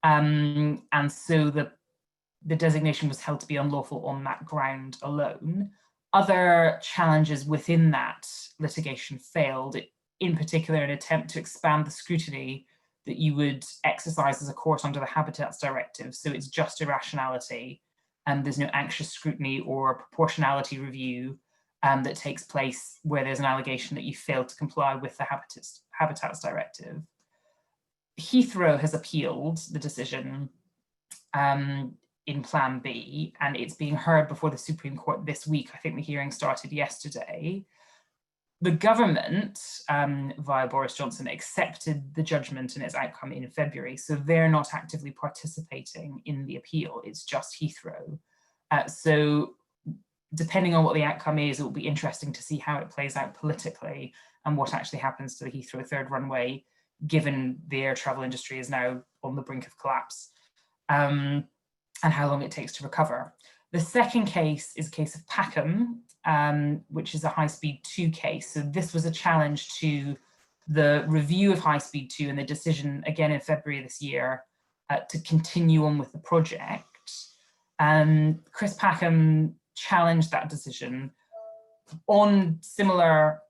And so the designation was held to be unlawful on that ground alone. Other challenges within that litigation failed, in particular an attempt to expand the scrutiny that you would exercise as a court under the Habitats Directive. So it's just irrationality, and there's no anxious scrutiny or proportionality review that takes place where there's an allegation that you failed to comply with the Habitats Directive. Heathrow has appealed the decision in Plan B, and it's being heard before the Supreme Court this week. I think the hearing started yesterday. The government, via Boris Johnson, accepted the judgment and its outcome in February, so they're not actively participating in the appeal. It's just Heathrow. So depending on what the outcome is, it will be interesting to see how it plays out politically and what actually happens to the Heathrow third runway, given the air travel industry is now on the brink of collapse, and how long it takes to recover. The second case is a case of Packham, which is a High Speed 2 case. So this was a challenge to the review of High Speed 2 and the decision, again in February this year, to continue on with the project. Chris Packham challenged that decision on similar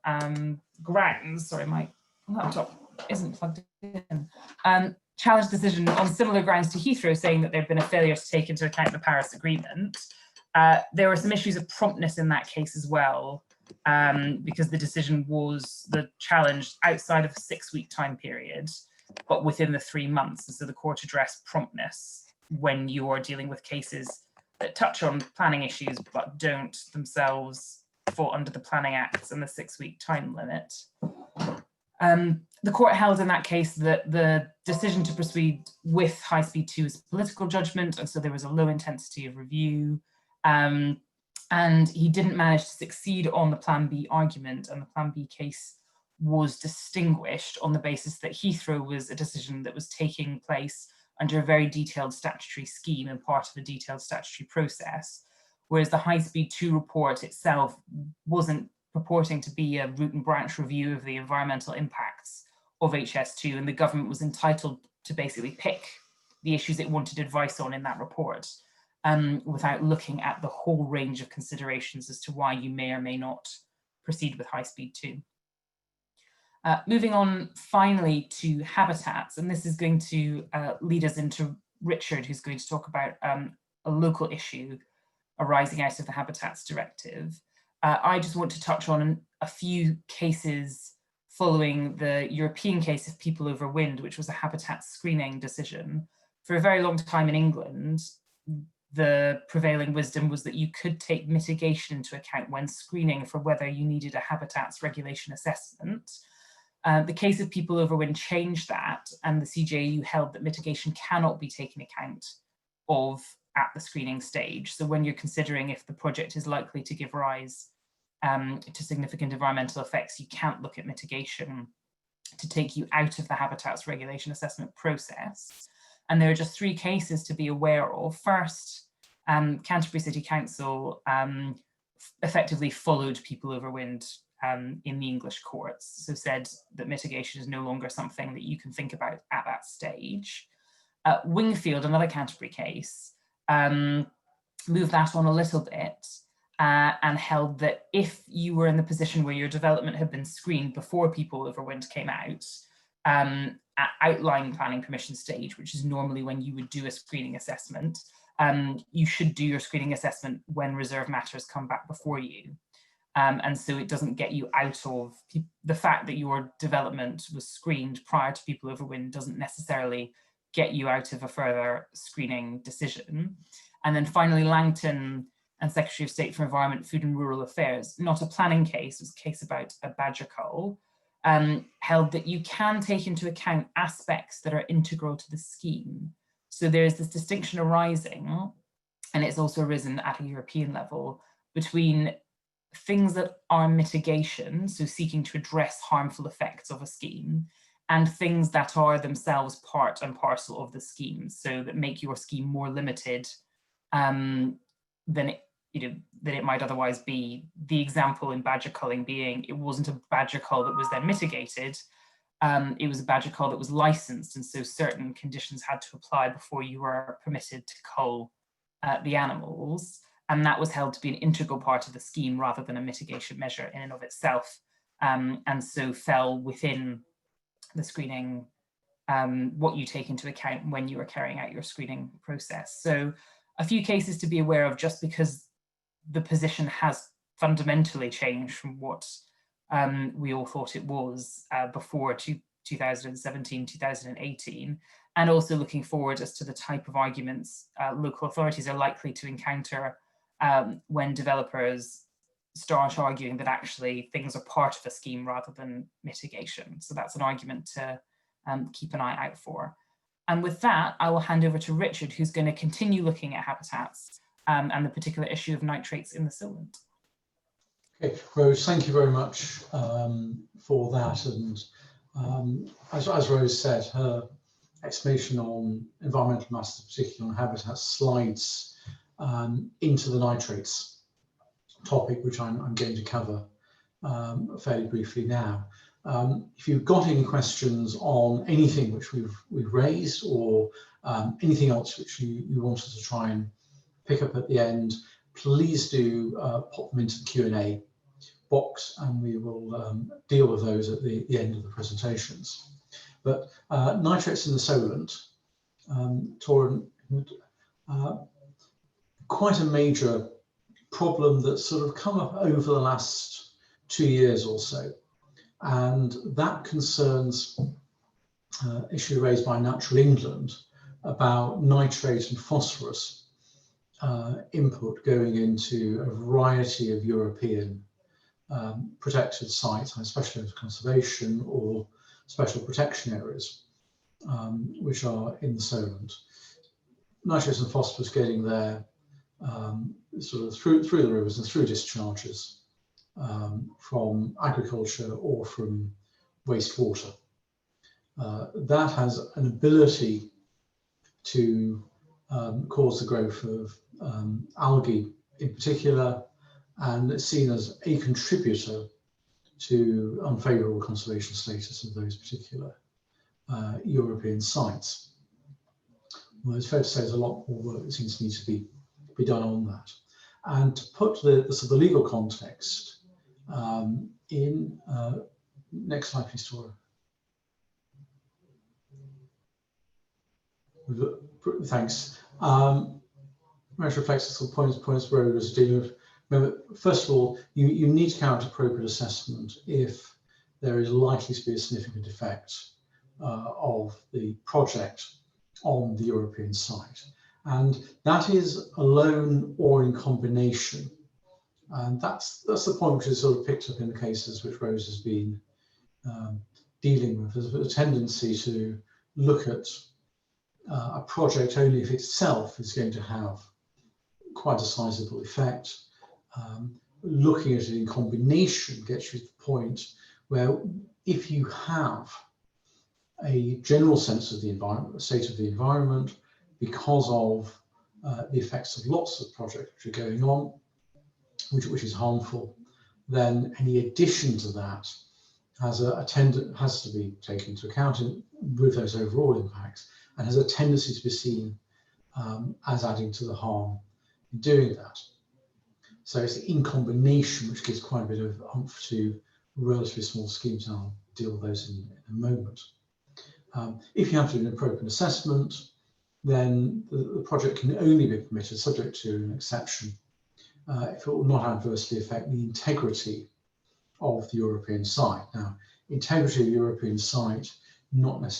grounds. Sorry, my laptop isn't plugged in. Challenged decision on similar grounds to Heathrow, saying that there'd been a failure to take into account the Paris Agreement. There were some issues of promptness in that case as well, because the decision was challenged outside of a 6-week time period, but within the 3 months. And so the court addressed promptness when you are dealing with cases that touch on planning issues, but don't themselves fall under the Planning Acts and the 6-week time limit. The court held in that case that the decision to proceed with High Speed 2 is political judgment, and so there was a low intensity of review. And he didn't manage to succeed on the Plan B argument, and the Plan B case was distinguished on the basis that Heathrow was a decision that was taking place under a very detailed statutory scheme and part of a detailed statutory process, whereas the High Speed 2 report itself wasn't purporting to be a root and branch review of the environmental impacts of HS2, and the government was entitled to basically pick the issues it wanted advice on in that report, without looking at the whole range of considerations as to why you may or may not proceed with High Speed 2. Moving on finally to habitats, and this is going to lead us into Richard, who's going to talk about a local issue arising out of the Habitats Directive. I just want to touch on a few cases following the European case of People Over Wind, which was a habitat screening decision. For a very long time in England, the prevailing wisdom was that you could take mitigation into account when screening for whether you needed a habitats regulation assessment. The case of People Over Wind changed that, and the CJU held that mitigation cannot be taken account of at the screening stage. So when you're considering if the project is likely to give rise to significant environmental effects, you can't look at mitigation to take you out of the habitats regulation assessment process. And there are just 3 cases to be aware of. First, Canterbury City Council effectively followed People Over Wind in the English courts, so said that mitigation is no longer something that you can think about at that stage. Wingfield, another Canterbury case, moved that on a little bit and held that if you were in the position where your development had been screened before People Over Wind came out, at outline planning permission stage, which is normally when you would do a screening assessment, you should do your screening assessment when reserve matters come back before you. And so it doesn't get you out of the fact that your development was screened prior to People Over Wind doesn't necessarily get you out of a further screening decision. And then finally, Langton and Secretary of State for Environment, Food and Rural Affairs, not a planning case, it was a case about a badger cull, held that you can take into account aspects that are integral to the scheme. So there's this distinction arising, and it's also arisen at a European level, between things that are mitigation, so seeking to address harmful effects of a scheme, and things that are themselves part and parcel of the scheme, so that make your scheme more limited than it might otherwise be. The example in badger culling being, it wasn't a badger cull that was then mitigated, it was a badger cull that was licensed, and so certain conditions had to apply before you were permitted to cull the animals. And that was held to be an integral part of the scheme rather than a mitigation measure in and of itself, and so fell within the screening, what you take into account when you are carrying out your screening process. So a few cases to be aware of, just because the position has fundamentally changed from what we all thought it was before 2017, 2018, and also looking forward as to the type of arguments local authorities are likely to encounter when developers start arguing that actually things are part of a scheme rather than mitigation. So that's an argument to keep an eye out for. And with that, I will hand over to Richard, who's going to continue looking at habitats and the particular issue of nitrates in the Solent. Okay, Rose, thank you very much for that. And as Rose said, her explanation on environmental matters, particularly on habitats, slides into the nitrates topic, which I'm going to cover fairly briefly now. If you've got any questions on anything which we've raised, or anything else which you wanted to try and pick up at the end, please do pop them into the Q&A box, and we will deal with those at the end of the presentations. But nitrates in the Solent, Torrent, quite a major problem that's sort of come up over the last 2 years or so. And that concerns issue raised by Natural England about nitrate and phosphorus input going into a variety of European protected sites, especially under conservation or special protection areas, which are in the Solent. Nitrates and phosphorus getting there sort of through the rivers and through discharges from agriculture or from wastewater. That has an ability to cause the growth of algae in particular, and it's seen as a contributor to unfavourable conservation status of those particular European sites. Well, it's fair to say there's a lot more work that seems to need to be done on that. And to put the sort of legal context in, next slide please, Tora. Thanks. Which reflects the sort of points where it was dealing with. Remember, first of all, you need to carry out appropriate assessment if there is likely to be a significant effect of the project on the European site. And that is alone or in combination. And that's the point which is sort of picked up in the cases which Rose has been dealing with. There's a tendency to look at a project only if itself is going to have quite a sizable effect. Looking at it in combination gets you to the point where if you have a general sense of the environment, the state of the environment, because of the effects of lots of projects which are going on, which is harmful, then any addition to that has has to be taken into account with those overall impacts, and has a tendency to be seen as adding to the harm in doing that. So it's in combination which gives quite a bit of oomph to relatively small schemes, and I'll deal with those in a moment. If you have to do an appropriate assessment, then the project can only be permitted, subject to an exception, if it will not adversely affect the integrity of the European site. Now, integrity of the European site, not the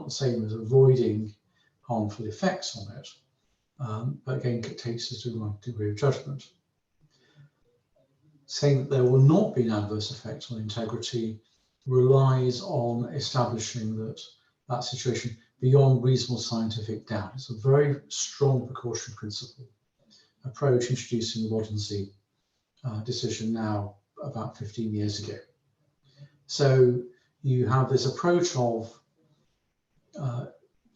same as avoiding harmful effects on it, but again, it takes us to one degree of judgment. Saying that there will not be an adverse effect on integrity relies on establishing that situation beyond reasonable scientific doubt. It's a very strong precautionary principle approach introduced in the Wadensee decision now about 15 years ago. So you have this approach of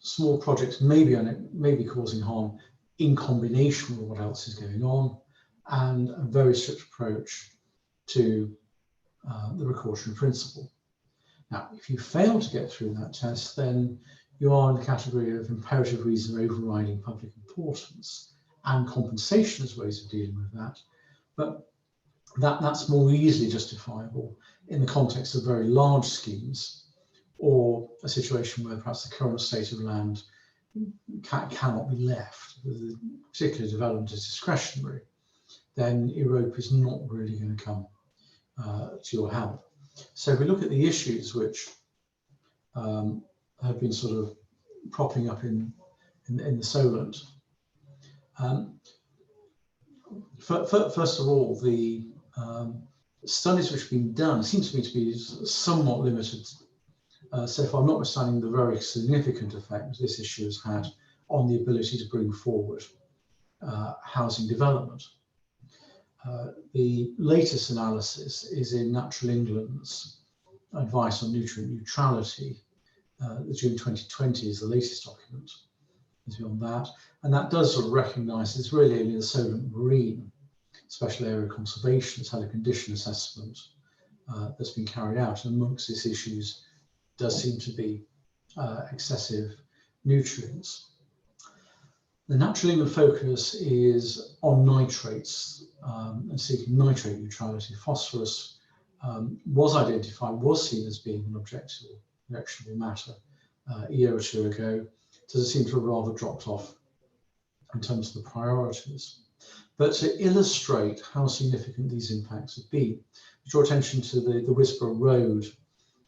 small projects maybe causing harm in combination with what else is going on, and a very strict approach to the precautionary principle. Now, if you fail to get through that test, then you are in the category of imperative reason overriding public importance, and compensation as ways of dealing with that. But that's more easily justifiable in the context of very large schemes, or a situation where perhaps the current state of land cannot be left. The particular development is discretionary, then Europe is not really going to come to your help. So if we look at the issues which have been sort of propping up in the Solent, first of all, the studies which have been done seem to me to be somewhat limited so far, notwithstanding the very significant effect this issue has had on the ability to bring forward housing development. The latest analysis is in Natural England's advice on nutrient neutrality. The June 2020 is the latest document, is beyond that. And that does sort of recognise it's really only the Solent Marine Special Area Conservation has had a condition assessment that's been carried out. And amongst these issues does seem to be excessive nutrients. The Natural England focus is on nitrates and seeking nitrate neutrality. Phosphorus was identified, was seen as being an objectionable matter a year or two ago. Does seem to have rather dropped off in terms of the priorities. But to illustrate how significant these impacts have been, draw attention to the Wisborough Road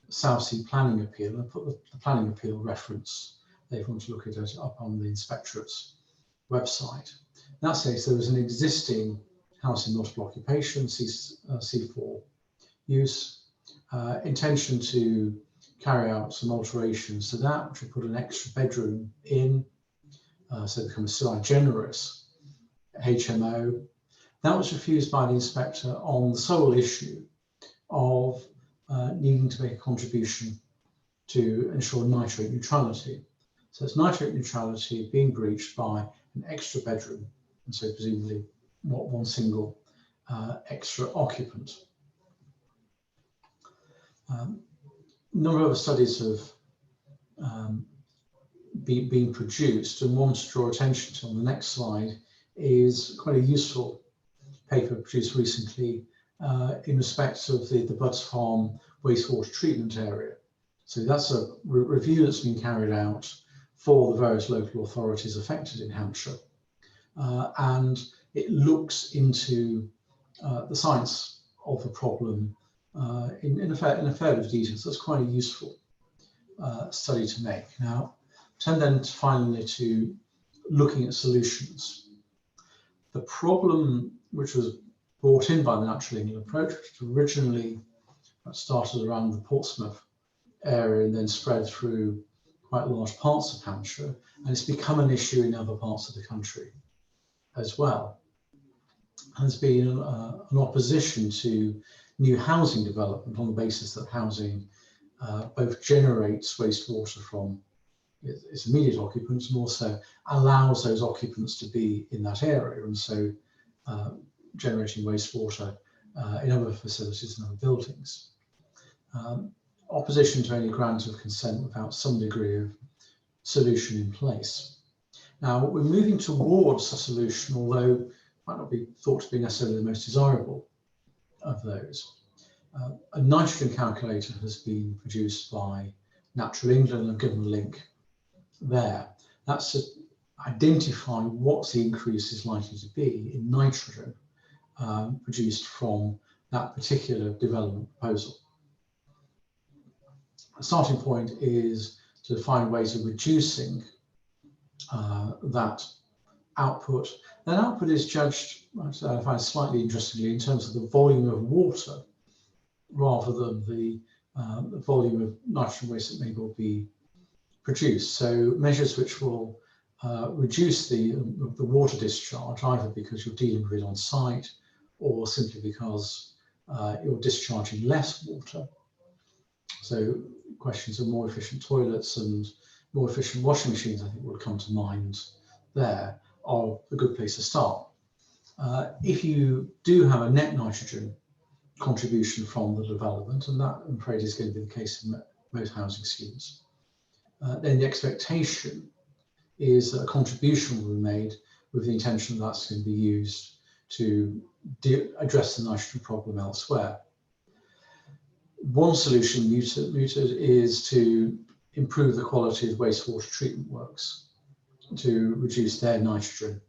South Sea Planning Appeal, and put the planning appeal reference there if you want to look at it up on the Inspectorate's website. In that case, there was an existing house in multiple occupation, C4 use, intention to carry out some alterations to that, which would put an extra bedroom in, so it becomes a sui generis HMO. That was refused by the inspector on the sole issue of needing to make a contribution to ensure nitrate neutrality. So it's nitrate neutrality being breached by an extra bedroom, and so presumably one single extra occupant. A number of other studies have been produced, and one to draw attention to on the next slide is quite a useful paper produced recently in respect of the Budds Farm wastewater treatment area. So that's a review that's been carried out for the various local authorities affected in Hampshire. And it looks into the science of the problem in a fair bit of detail. So it's quite a useful study to make. Now, turn then finally to looking at solutions. The problem which was brought in by the Natural England approach, which originally started around the Portsmouth area and then spread through quite large parts of Hampshire, and it's become an issue in other parts of the country as well, has been an opposition to new housing development on the basis that housing both generates wastewater from its immediate occupants and also allows those occupants to be in that area, and so generating wastewater in other facilities and other buildings. Opposition to any grant of consent without some degree of solution in place. Now, we're moving towards a solution, although might not be thought to be necessarily the most desirable of those. A nitrogen calculator has been produced by Natural England, and I've given a link there. That's to identify what the increase is likely to be in nitrogen produced from that particular development proposal. The starting point is to find ways of reducing that output. That output is judged, I find slightly interestingly, in terms of the volume of water rather than the volume of nitrogen waste that may well be produced. So measures which will reduce the water discharge, either because you're dealing with it on site or simply because you're discharging less water. So questions of more efficient toilets and more efficient washing machines, I think, would come to mind there, are a good place to start. If you do have a net nitrogen contribution from the development, and that, I'm afraid, is going to be the case in most housing schemes, then the expectation is that a contribution will be made with the intention that that's going to be used to address the nitrogen problem elsewhere. One solution mooted is to improve the quality of wastewater treatment works to reduce their nitrogen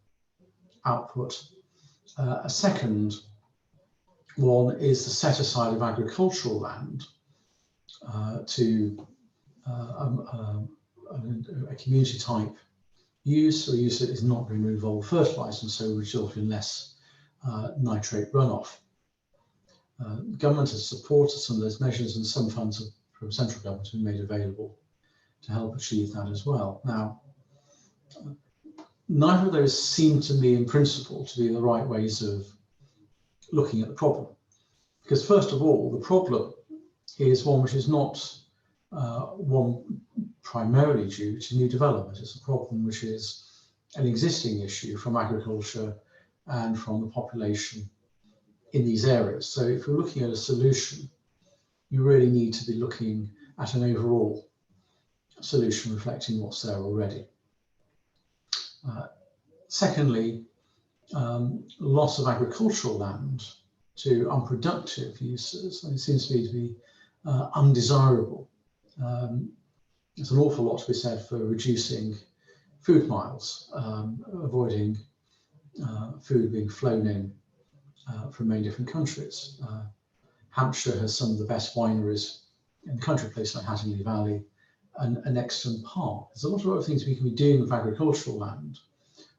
output. A second one is the set aside of agricultural land to a community type use, or use that is not going to involve fertiliser and so result in less nitrate runoff. Government has supported some of those measures, and some funds from central government have been made available to help achieve that as well. Now, neither of those seem to me in principle to be the right ways of looking at the problem. Because first of all, the problem is one which is not one primarily due to new development. It's a problem which is an existing issue from agriculture and from the population in these areas. So if we're looking at a solution, you really need to be looking at an overall solution reflecting what's there already. Secondly, loss of agricultural land to unproductive uses, and it seems to be undesirable. There's an awful lot to be said for reducing food miles, avoiding food being flown in from many different countries. Hampshire has some of the best wineries in the country, places like Hattingley Valley and Exton Park. There's a lot of other things we can be doing with agricultural land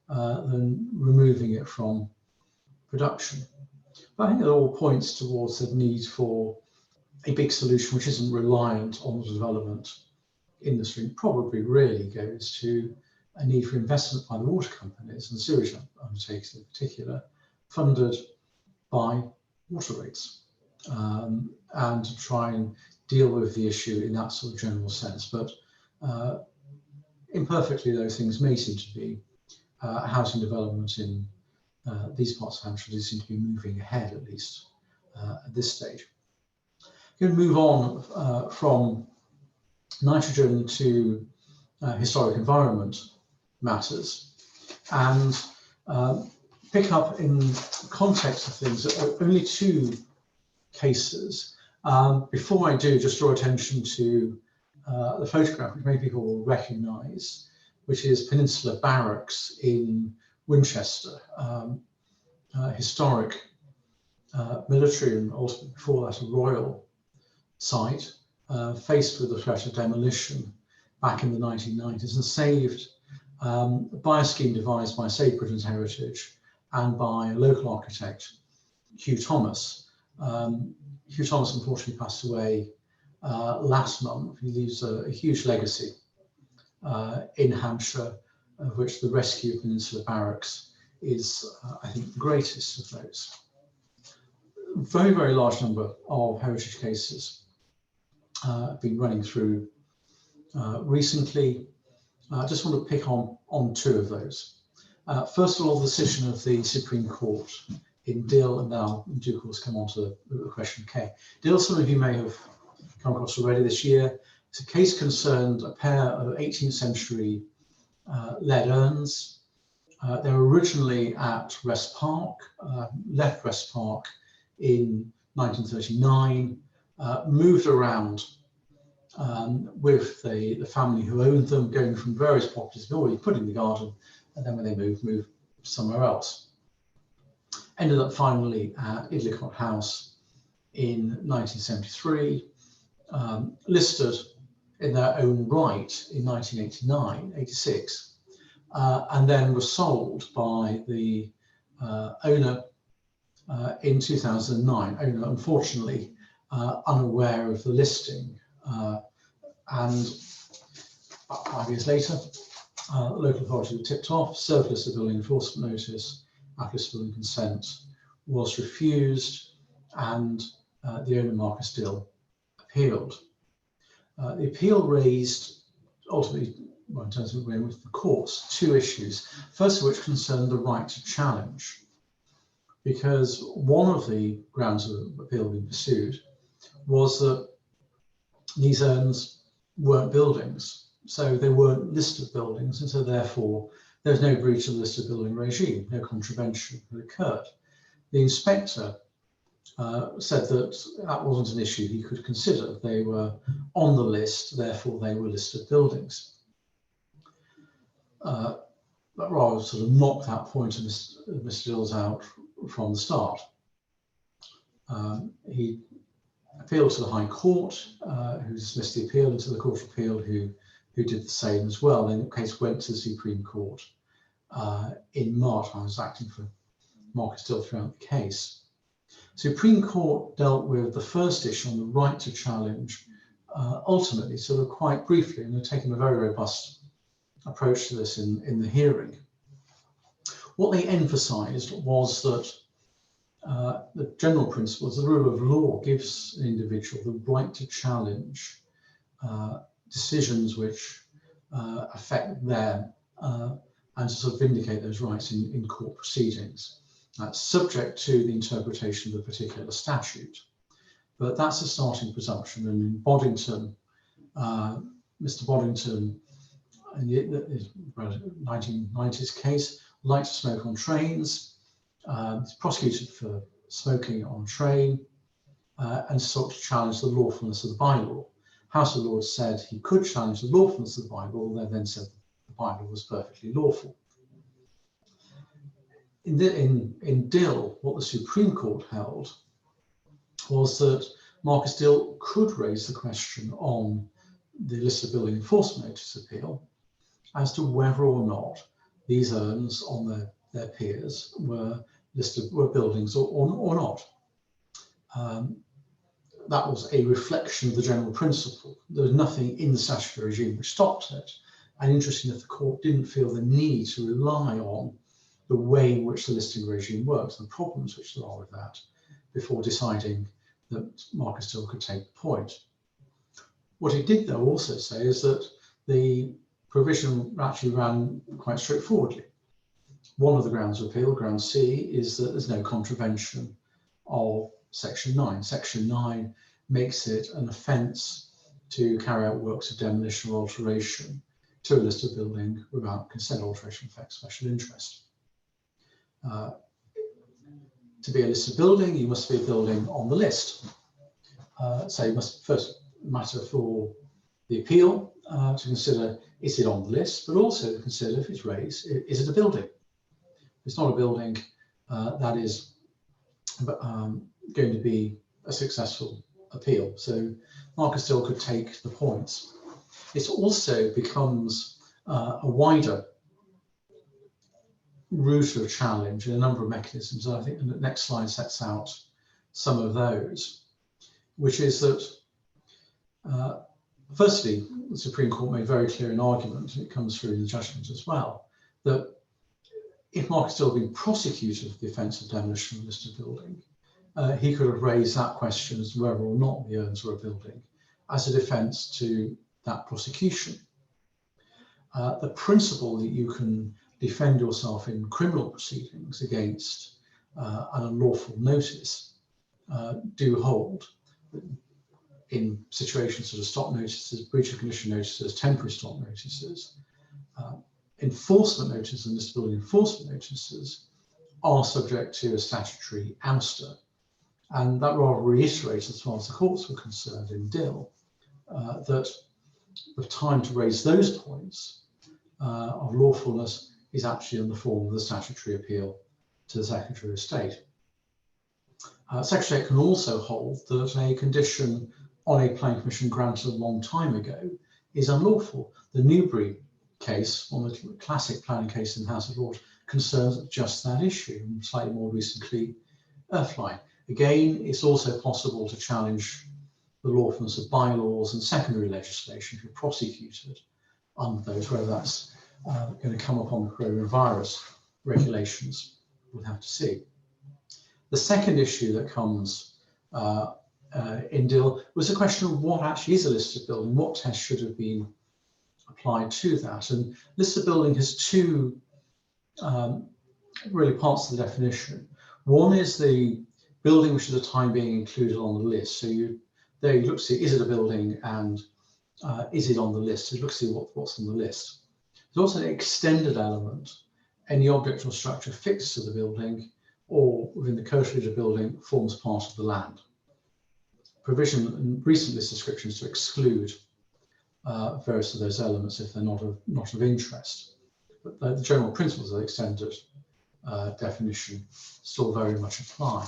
than removing it from production. But I think it all points towards the need for a big solution which isn't reliant on the development industry. It probably really goes to a need for investment by the water companies and sewage undertakers in particular, funded by water rates, and to try and deal with the issue in that sort of general sense. But imperfectly, those things may seem to be housing development in these parts of Hampshire seem to be moving ahead, at least at this stage. I'm going to move on from nitrogen to historic environment matters, and pick up in the context of things that are only two cases. Before I do, just draw attention to the photograph, which many people will recognise, which is Peninsula Barracks in Winchester, historic military and ultimately before that a royal site, faced with the threat of demolition back in the 1990s and saved by a scheme devised by Save Britain's Heritage and by a local architect, Hugh Thomas. Hugh Thomas unfortunately passed away last month. He leaves a huge legacy in Hampshire, of which the rescue of Peninsula Barracks is, I think, the greatest of those. Very, very large number of heritage cases have been running through recently. I just want to pick on two of those. First of all, the decision of the Supreme Court in Dill, and now in due course come on to the question of K. Dill, some of you may have come across already this year. It's a case concerned a pair of 18th century lead urns. They were originally at Rest Park, left Rest Park in 1939, moved around with the family who owned them, going from various properties already put in the garden, and then when they moved somewhere else. Ended up finally at Idlicott House in 1973, listed in their own right in 1986, and then was sold by the owner in 2009. Owner, unfortunately, unaware of the listing, and 5 years later, local authority were tipped off, served us a building enforcement notice, applicable building consent was refused, and the owner, Marcus Dill, appealed. The appeal raised, ultimately, well, in terms of agreeing with the courts, two issues. First of which concerned the right to challenge, because one of the grounds of appeal being pursued was that these urns weren't buildings, so they weren't listed buildings, and so therefore there's no breach of the listed building regime, no contravention that occurred. The inspector said that that wasn't an issue he could consider. They were on the list, therefore they were listed buildings. But rather sort of knocked that point of Mr. Dill's out from the start. He appealed to the High Court, who dismissed the appeal, and to the Court of Appeal, who did the same as well. Then the case went to the Supreme Court in March. I was acting for Marcus Dill throughout the case. Supreme Court dealt with the first issue on the right to challenge, ultimately, sort of quite briefly, and they've taken a very robust approach to this in the hearing. What they emphasised was that the general principles, the rule of law gives an individual the right to challenge decisions which affect them, and to sort of vindicate those rights in court proceedings. That's subject to the interpretation of a particular statute. but that's a starting presumption. And in Boddington, Mr. Boddington, in the 1990s case, liked to smoke on trains. He's prosecuted for smoking on a train and sought to challenge the lawfulness of the bylaw. House of Lords said he could challenge the lawfulness of the bylaw. They then said the bylaw was perfectly lawful. In Dill, what the Supreme Court held was that Marcus Dill could raise the question on the listed building enforcement notice appeal as to whether or not these urns on their peers were buildings or not. That was a reflection of the general principle. There was nothing in the statutory regime which stopped it. And interesting that the court didn't feel the need to rely on the way in which the listing regime works and the problems which there are with that before deciding that Marcus Dill could take the point. What it did, though, also say is that the provision actually ran quite straightforwardly. One of the grounds of appeal, ground C, is that there's no contravention of Section 9. Section 9 makes it an offence to carry out works of demolition or alteration to a listed building without consent. Alteration affects special interest. To be a listed building, you must be a building on the list. So you must first matter for the appeal to consider, is it on the list, but also to consider if it's raised, is it a building? If it's not a building, that is going to be a successful appeal. So Marcus Dill could take the points. It also becomes a wider route of challenge in a number of mechanisms. And I think the next slide sets out some of those, which is that, firstly, the Supreme Court made very clear in argument, and it comes through in the judgment as well, that if Marcus Dill had been prosecuted for the offence of demolition of a listed building, he could have raised that question as to whether or not the urns were a building as a defence to that prosecution. The principle that you can defend yourself in criminal proceedings against an unlawful notice do hold in situations such as stop notices, breach of condition notices, temporary stop notices. Enforcement notices and listed building enforcement notices are subject to a statutory ouster. And that rather reiterates, as far as the courts were concerned in Dill, that the time to raise those points of lawfulness is actually in the form of the statutory appeal to the Secretary of State. Secretary of State can also hold that a condition on a planning permission granted a long time ago is unlawful. The Newbury case, one of the classic planning cases in the House of Lords, concerns just that issue, and slightly more recently, Earthline. Again, it's also possible to challenge the lawfulness of bylaws and secondary legislation if you're prosecuted under those, whether that's going to come upon the coronavirus regulations, we'll have to see. The second issue that comes in Dill was the question of what actually is a listed building, what test should have been applied to that. And listed building has two really parts of the definition. One is the building which is at the time being included on the list. So you look to see, is it a building, and is it on the list? So you look to see what's on the list. There's also an extended element, any object or structure fixed to the building or within the curtilage of the building forms part of the land. Provision in recent list descriptions to exclude various of those elements if they're not of interest. But the general principles of the extended definition still very much apply.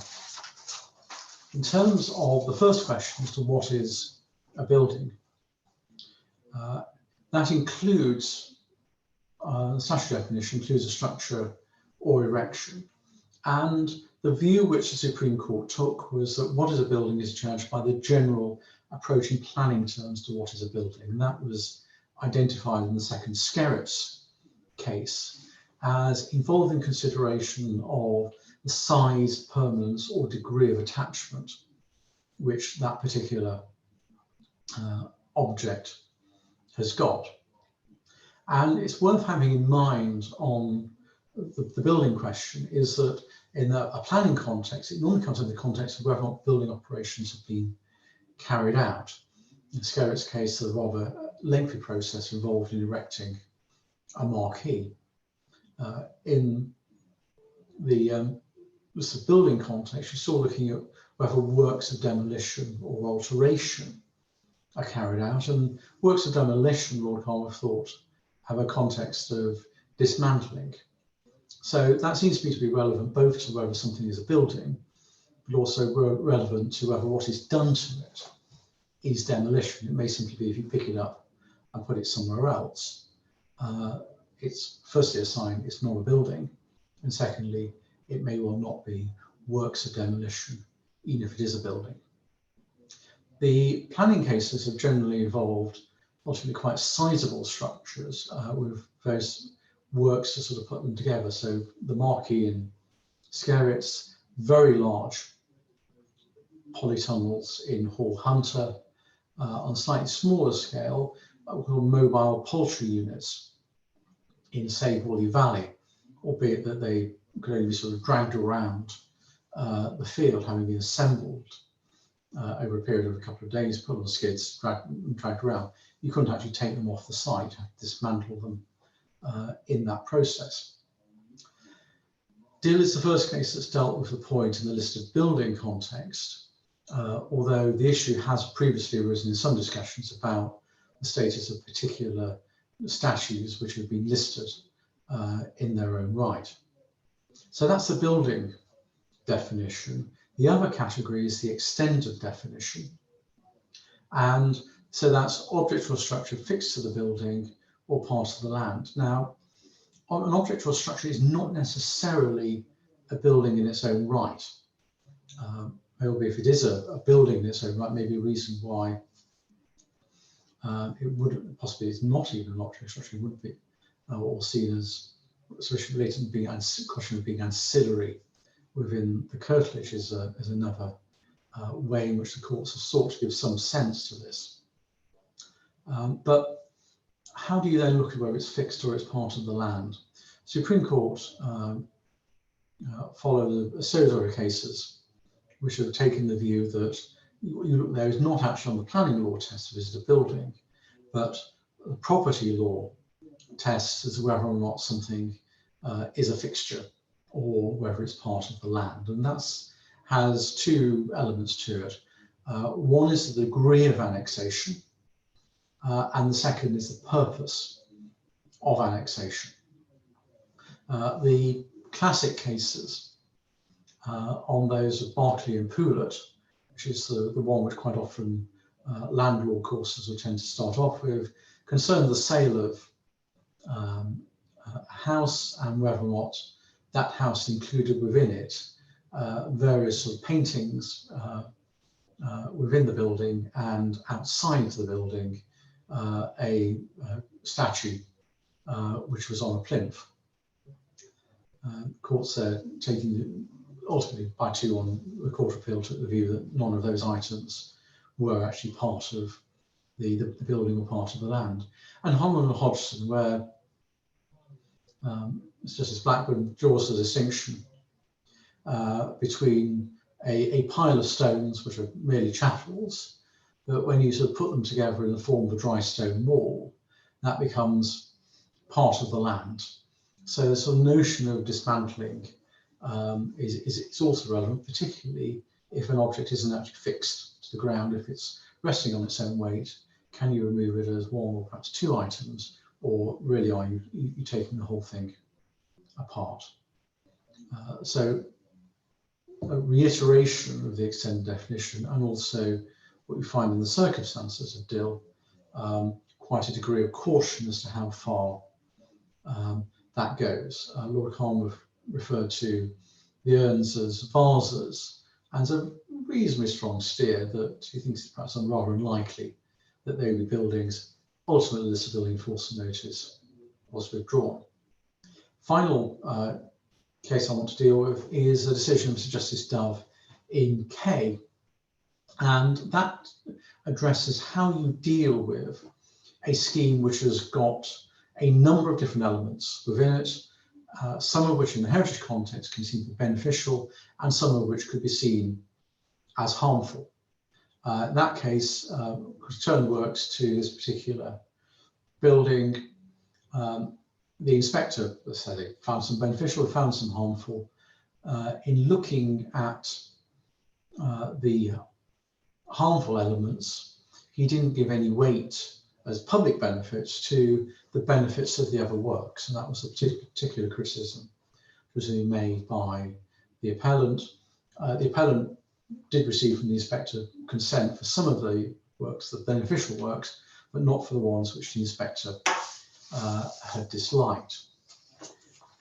In terms of the first question as to what is a building, that includes, the statutory definition includes a structure or erection. And the view which the Supreme Court took was that what is a building is judged by the general approach in planning terms to what is a building. And that was identified in the second Skerritt's case as involving consideration of the size, permanence, or degree of attachment which that particular object has got. And it's worth having in mind on the building question is that in a planning context, it normally comes in the context of whether or not building operations have been carried out. In Skerritt's case, a rather lengthy process involved in erecting a marquee. In the building context, you're still looking at whether works of demolition or alteration are carried out, and works of demolition, Lord Harwood thought, have a context of dismantling. So that seems to me to be relevant both to whether something is a building, but also relevant to whether what is done to it is demolition. It may simply be if you pick it up and put it somewhere else, it's firstly a sign it's not a building, and secondly, it may well not be works of demolition, even if it is a building. The planning cases have generally involved ultimately quite sizable structures with various works to sort of put them together. So the marquee in Skerritt's, very large polytunnels in Hall Hunter, on a slightly smaller scale, called mobile poultry units in Savorley Valley, albeit that they could only be sort of dragged around the field, having been assembled over a period of a couple of days, put on skids, dragged around. You couldn't actually take them off the site, dismantle them in that process. Dill is the first case that's dealt with the point in the listed building context, although the issue has previously arisen in some discussions about the status of particular statues which have been listed in their own right. So that's the building definition. The other category is the extended definition. And so that's object or structure fixed to the building or part of the land. Now, an object or structure is not necessarily a building in its own right. Maybe if it is a building in its own right, maybe a reason why it would possibly is not even an object or structure, would be or seen as especially related to being question of being ancillary within the curtilage is another way in which the courts have sought to give some sense to this. But how do you then look at whether it's fixed or it's part of the land? Supreme Court follow a series of cases which have taken the view that you look there is not actually on the planning law test if it's a building, but the property law test as to whether or not something is a fixture or whether it's part of the land. And that has two elements to it. One is the degree of annexation, and the second is the purpose of annexation. The classic cases on those of Berkeley and Poulet, which is the one which quite often land law courses will tend to start off with, concern the sale of a house and whether or not that house included within it various sort of paintings within the building and outside the building a statue which was on a plinth. Courts taking ultimately by 2 on the Court of Appeal took the view that none of those items were actually part of the building or part of the land. And Holland and Hodgson, where Justice Blackburn draws the distinction between a pile of stones which are merely chattels, but when you sort of put them together in the form of a dry stone wall, that becomes part of the land. So the sort of notion of dismantling is also relevant, particularly if an object isn't actually fixed to the ground. If it's resting on its own weight, can you remove it as one or perhaps 2 items, or really are you taking the whole thing apart? So a reiteration of the extended definition, and also what we find in the circumstances of Dill, quite a degree of caution as to how far that goes. Lord Harwood referred to the urns as vases, and a reasonably strong steer that he thinks it's perhaps rather unlikely that they would be buildings. Ultimately, this building enforcement notice was withdrawn. Final case I want to deal with is a decision of Sir Justice Dove in Kay, and that addresses how you deal with a scheme which has got a number of different elements within it, some of which in the heritage context can seem beneficial and some of which could be seen as harmful. In that case, returned works to this particular building. The inspector said it found some beneficial, found some harmful. In looking at the harmful elements, he didn't give any weight as public benefits to the benefits of the other works, and that was a particular criticism was being made by the appellant. The appellant did receive from the inspector consent for some of the works, the beneficial works, but not for the ones which the inspector had disliked.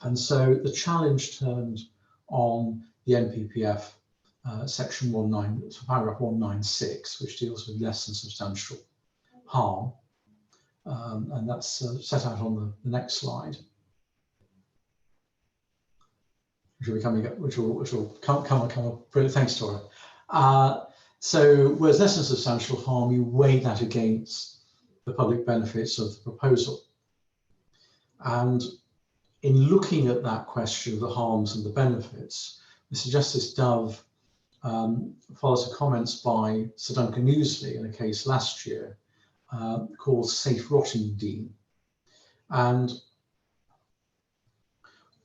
And so the challenge turned on the NPPF section paragraph 196, which deals with less than substantial harm. And that's set out on the next slide, which will come up. Brilliant. Thanks, Tora. So whereas less than substantial harm, you weigh that against the public benefits of the proposal. And in looking at that question of the harms and the benefits, Mr. Justice Dove follows the comments by Sir Duncan Newsley in a case last year called Safe Rottingdean. And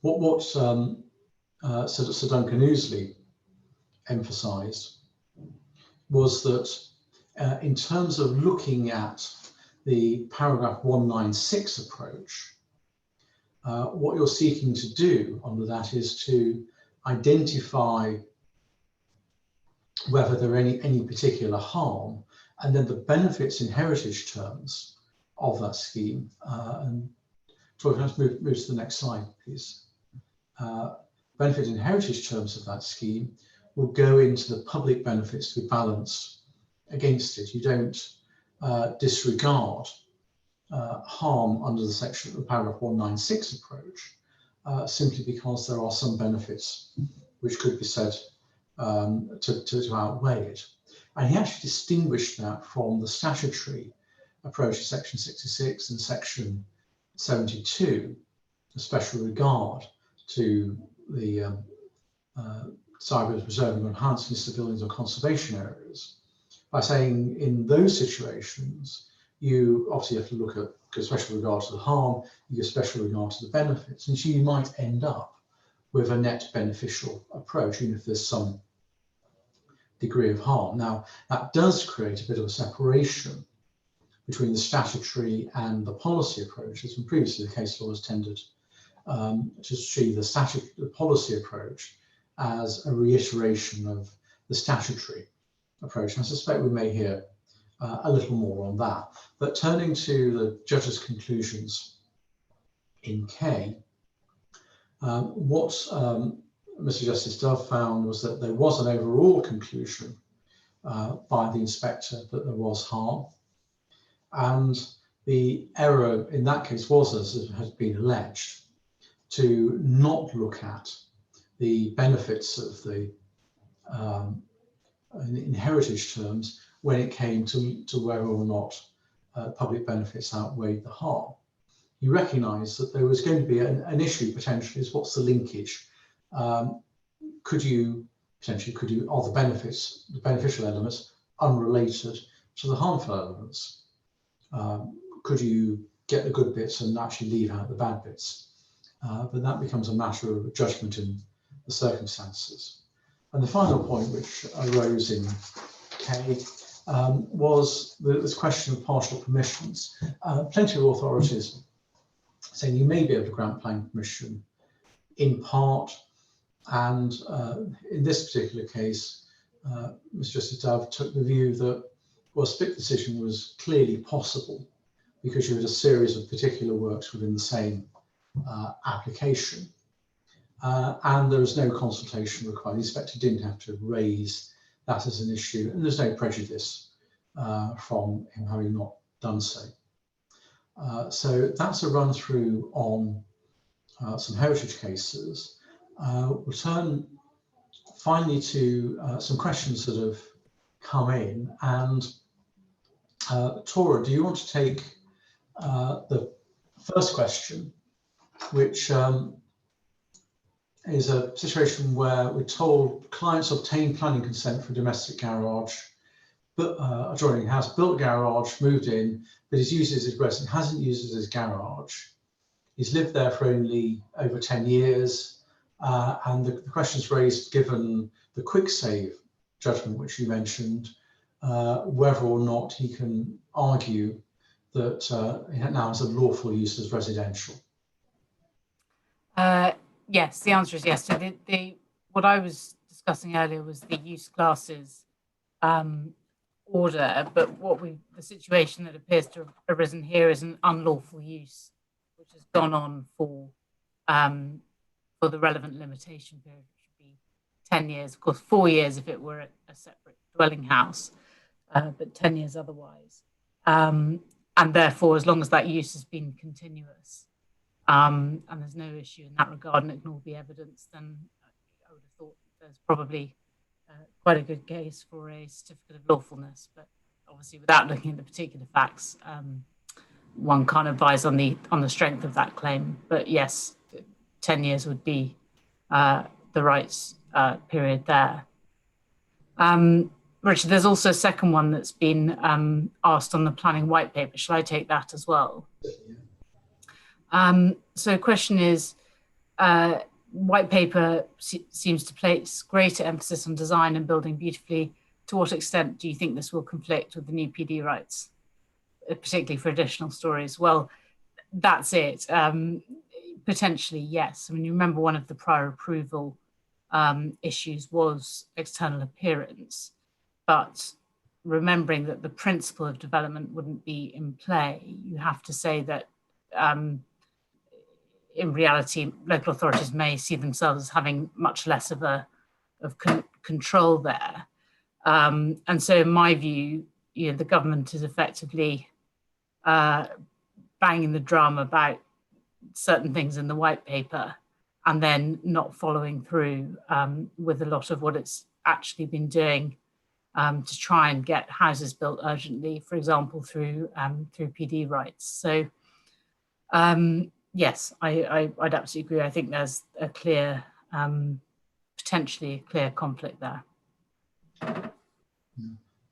what Sir Duncan Newsley emphasised was that in terms of looking at the paragraph 196 approach, what you're seeking to do under that is to identify whether there are any particular harm, and then the benefits in heritage terms of that scheme. And so let's move to the next slide, please. Benefit in heritage terms of that scheme will go into the public benefits to be balanced against it. You don't disregard harm under the section of paragraph 196 approach simply because there are some benefits which could be said to outweigh it. And he actually distinguished that from the statutory approach to section 66 and section 72, a special regard to the desire of preserving or enhancing civilians or conservation areas, by saying in those situations, you obviously have to look at, give special regard to the harm, you give special regard to the benefits, and so you might end up with a net beneficial approach, even if there's some degree of harm. Now, that does create a bit of a separation between the statutory and the policy approaches, and previously the case law has tended to see the policy approach as a reiteration of the statutory approach. And I suspect we may hear a little more on that. But turning to the judge's conclusions in K, what Mr. Justice Dove found was that there was an overall conclusion by the inspector that there was harm. And the error in that case was, as has been alleged, to not look at the benefits of the in heritage terms when it came to whether or not public benefits outweighed the harm. He recognised that there was going to be an issue potentially is what's the linkage? Could you are the benefits, the beneficial elements, unrelated to the harmful elements? Could you get the good bits and actually leave out the bad bits? But that becomes a matter of judgment in the circumstances. And the final point which arose in K was this question of partial permissions. Plenty of authorities saying you may be able to grant planning permission in part, and in this particular case, Mr. Justice Dove took the view that, well, split decision was clearly possible because you had a series of particular works within the same application. And there was no consultation required. The inspector didn't have to raise that as an issue, and there's no prejudice from him having not done so. So that's a run through on some heritage cases. We'll turn finally to some questions that have come in. And Tora, do you want to take the first question, which is a situation where we're told clients obtain planning consent for a domestic garage adjoining house, built a garage, moved in, but he's used it as his residence, hasn't used it as garage. He's lived there for only over 10 years. And the question's raised, given the quick save judgment, which you mentioned, whether or not he can argue that it now has a lawful use as residential. Yes, the answer is yes. So what I was discussing earlier was the use classes order, but the situation that appears to have arisen here is an unlawful use, which has gone on for the relevant limitation period, which would be 10 years. Of course, 4 years if it were a separate dwelling house, but 10 years otherwise. And therefore, as long as that use has been continuous, and there's no issue in that regard, and it can all be evidence, then I would have thought there's probably quite a good case for a certificate of lawfulness. But obviously, without looking at the particular facts, one can't advise on the strength of that claim. But yes, 10 years would be the right period there. Richard, there's also a second one that's been asked on the planning white paper. Shall I take that as well? So the question is, white paper seems to place greater emphasis on design and building beautifully. To what extent do you think this will conflict with the new PD rights, particularly for additional stories? Well, that's it. Potentially, yes. I mean, you remember one of the prior approval issues was external appearance, but remembering that the principle of development wouldn't be in play, you have to say that in reality, local authorities may see themselves as having much less of control there. And so in my view, the government is effectively banging the drum about certain things in the white paper and then not following through with a lot of what it's actually been doing to try and get houses built urgently, for example, through PD rights. So yes, I'd absolutely agree. I think there's a clear, potentially a clear conflict there.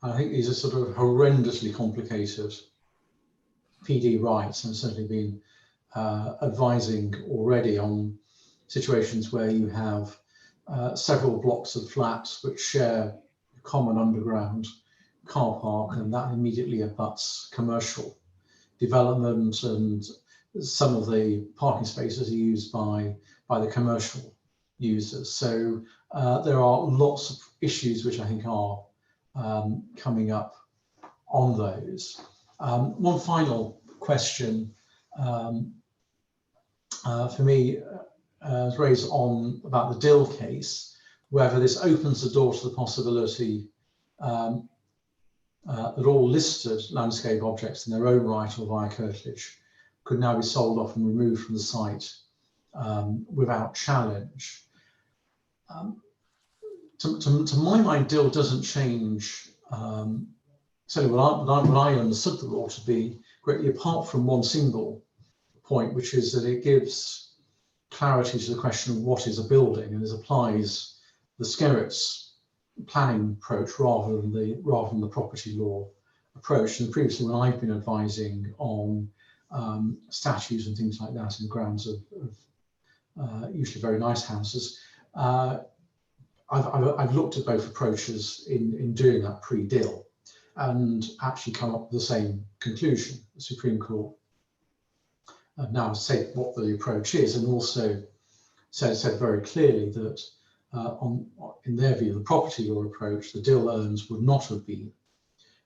I think these are sort of horrendously complicated PD rights, and certainly been advising already on situations where you have several blocks of flats which share a common underground car park, and that immediately abuts commercial development, and some of the parking spaces are used by the commercial users. So there are lots of issues which I think are coming up on those. One final question for me is raised on about the Dill case, whether this opens the door to the possibility that all listed landscape objects in their own right or via curtilage could now be sold off and removed from the site without challenge. To my mind, Dill doesn't change, certainly what I understood the law to be, greatly apart from one single point, which is that it gives clarity to the question of what is a building, and it applies the Skerritt's planning approach rather than the property law approach. And previously, when I've been advising on statues and things like that in the grounds of usually very nice houses, I've looked at both approaches in doing that pre-Dill, and actually come up with the same conclusion. The Supreme Court now said what the approach is, and also said very clearly that in their view, the property law approach, the Dill urns would not have been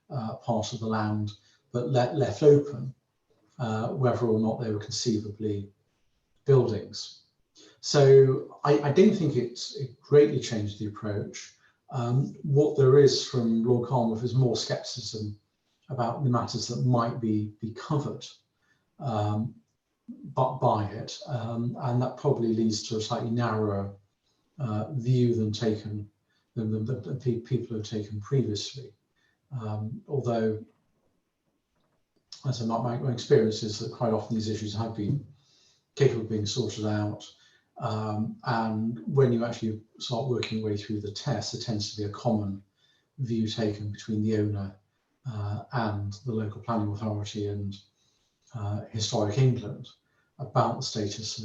part of the land, but left open, whether or not they were conceivably buildings. So I don't think it greatly changed the approach. What there is from Lord Carnwath is more scepticism about the matters that might be covered by it, and that probably leads to a slightly narrower view than people have taken previously. Although, as my experience is that quite often these issues have been capable of being sorted out. And when you actually start working your way through the test, there tends to be a common view taken between the owner and the local planning authority and Historic England about the status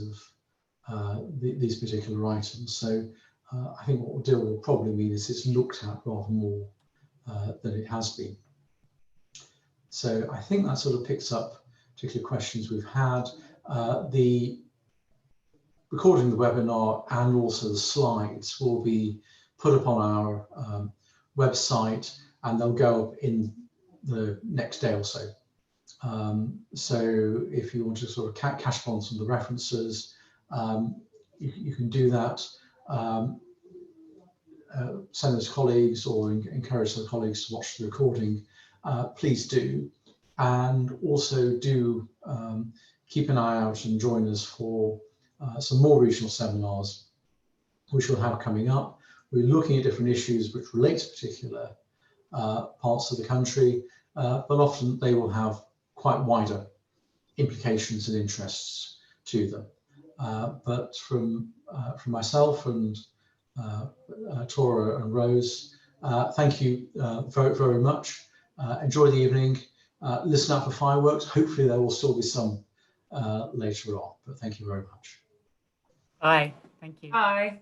of these particular items. So I think what Dill will probably mean is it's looked at rather more than it has been. So I think that sort of picks up particular questions we've had. The recording of the webinar and also the slides will be put up on our website, and they'll go up in the next day or so. So if you want to sort of catch up on some of the references, you can do that. Send those colleagues or encourage the colleagues to watch the recording. Please do, and also do keep an eye out and join us for some more regional seminars which we'll have coming up. We're looking at different issues which relate to particular parts of the country, but often they will have quite wider implications and interests to them. But from myself and Tora and Rose, thank you very, very much. Enjoy the evening. Listen out for fireworks. Hopefully there will still be some later on, but thank you very much. Bye. Thank you. Bye.